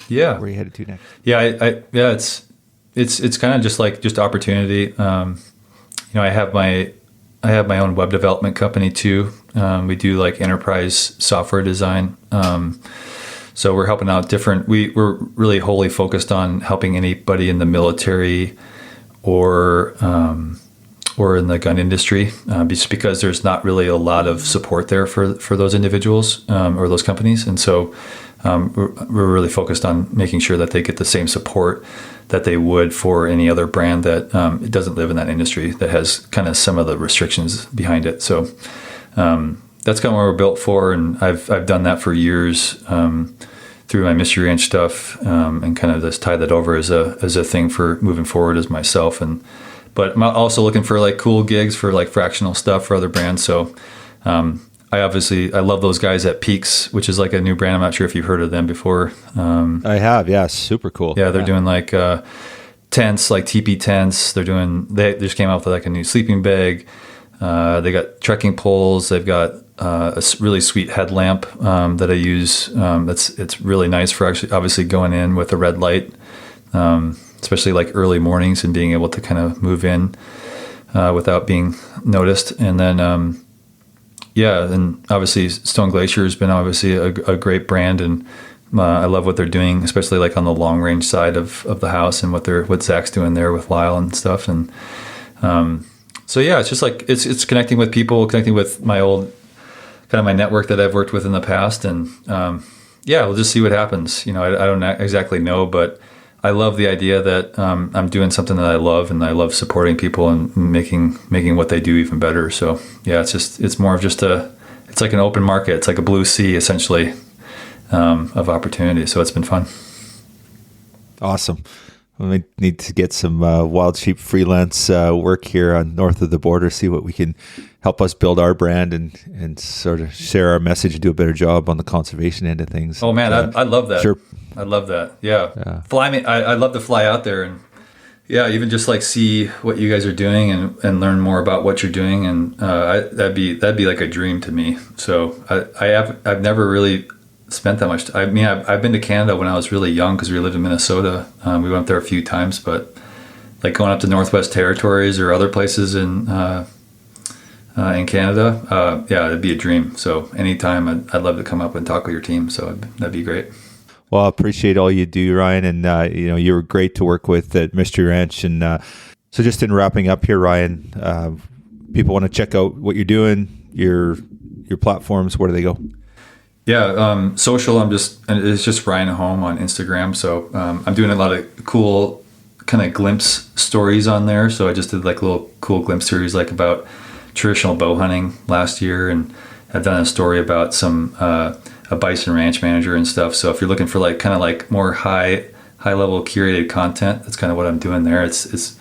are you headed to next? Yeah, it's kind of just opportunity. I have my own web development company too. We do like enterprise software design. So we're helping out we're really wholly focused on helping anybody in the military or in the gun industry, just because there's not really a lot of support there for those individuals or those companies. And so we're really focused on making sure that they get the same support that they would for any other brand that it doesn't live in that industry, that has kind of some of the restrictions behind it. So that's kind of what we're built for. And I've done that for years through my Mystery Ranch stuff, and kind of just tie that over as a thing for moving forward as myself. But I'm also looking for like cool gigs for like fractional stuff for other brands. So I love those guys at Peaks, which is like a new brand. I'm not sure if you've heard of them before. I have, yeah, super cool. Yeah, they're doing like tents, like teepee tents. They just came out with like a new sleeping bag. They got trekking poles. They've got really sweet headlamp that I use. It's really nice for actually obviously going in with a red light, especially like early mornings and being able to kind of move in without being noticed. And then and obviously Stone Glacier has been obviously a great brand, and I love what they're doing, especially like on the long range side of the house and what Zach's doing there with Lyle and stuff. And so yeah, it's just like it's connecting with people, connecting with my old kind of my network that I've worked with in the past, and we'll just see what happens. You know, I don't exactly know, but I love the idea that I'm doing something that I love, and I love supporting people and making what they do even better. So yeah, it's more of just it's like an open market. It's like a blue sea essentially of opportunity. So it's been fun. Awesome. We need to get some wild sheep freelance work here on north of the border, see what we can help us build our brand and sort of share our message and do a better job on the conservation end of things. Oh man, I love that. Sure. I love that. Yeah. Fly me. I love to fly out there and even just like see what you guys are doing and learn more about what you're doing. And that'd be like a dream to me. So I've never really spent that much. I mean, I've been to Canada when I was really young because we lived in Minnesota. We went there a few times, but like going up to Northwest Territories or other places in Canada, it'd be a dream. So anytime I'd love to come up and talk with your team. So that'd be great. Well, I appreciate all you do, Ryan, and you were great to work with at Mystery Ranch. And so, just in wrapping up here, Ryan, people want to check out what you're doing, your platforms. Where do they go? Yeah, social. It's just Ryan Holm on Instagram. So I'm doing a lot of cool kind of glimpse stories on there. So I just did like a little cool glimpse series like about traditional bow hunting last year, and I've done a story about some a bison ranch manager and stuff. So if you're looking for like kind of like more high level curated content, that's kind of what I'm doing there. It's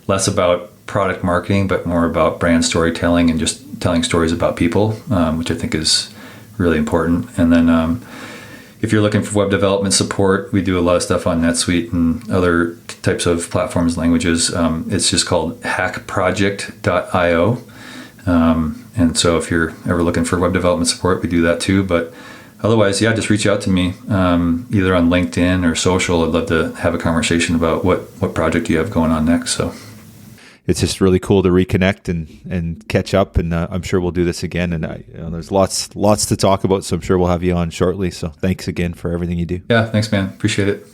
less about product marketing, but more about brand storytelling and just telling stories about people, which I think is really important. And then if you're looking for web development support, we do a lot of stuff on NetSuite and other types of platforms, languages. It's just called hackproject.io. And so if you're ever looking for web development support, we do that too. But otherwise, just reach out to me either on LinkedIn or social. I'd love to have a conversation about what project you have going on next. So it's just really cool to reconnect and catch up. And I'm sure we'll do this again. And there's lots to talk about. So I'm sure we'll have you on shortly. So thanks again for everything you do. Yeah, thanks, man. Appreciate it.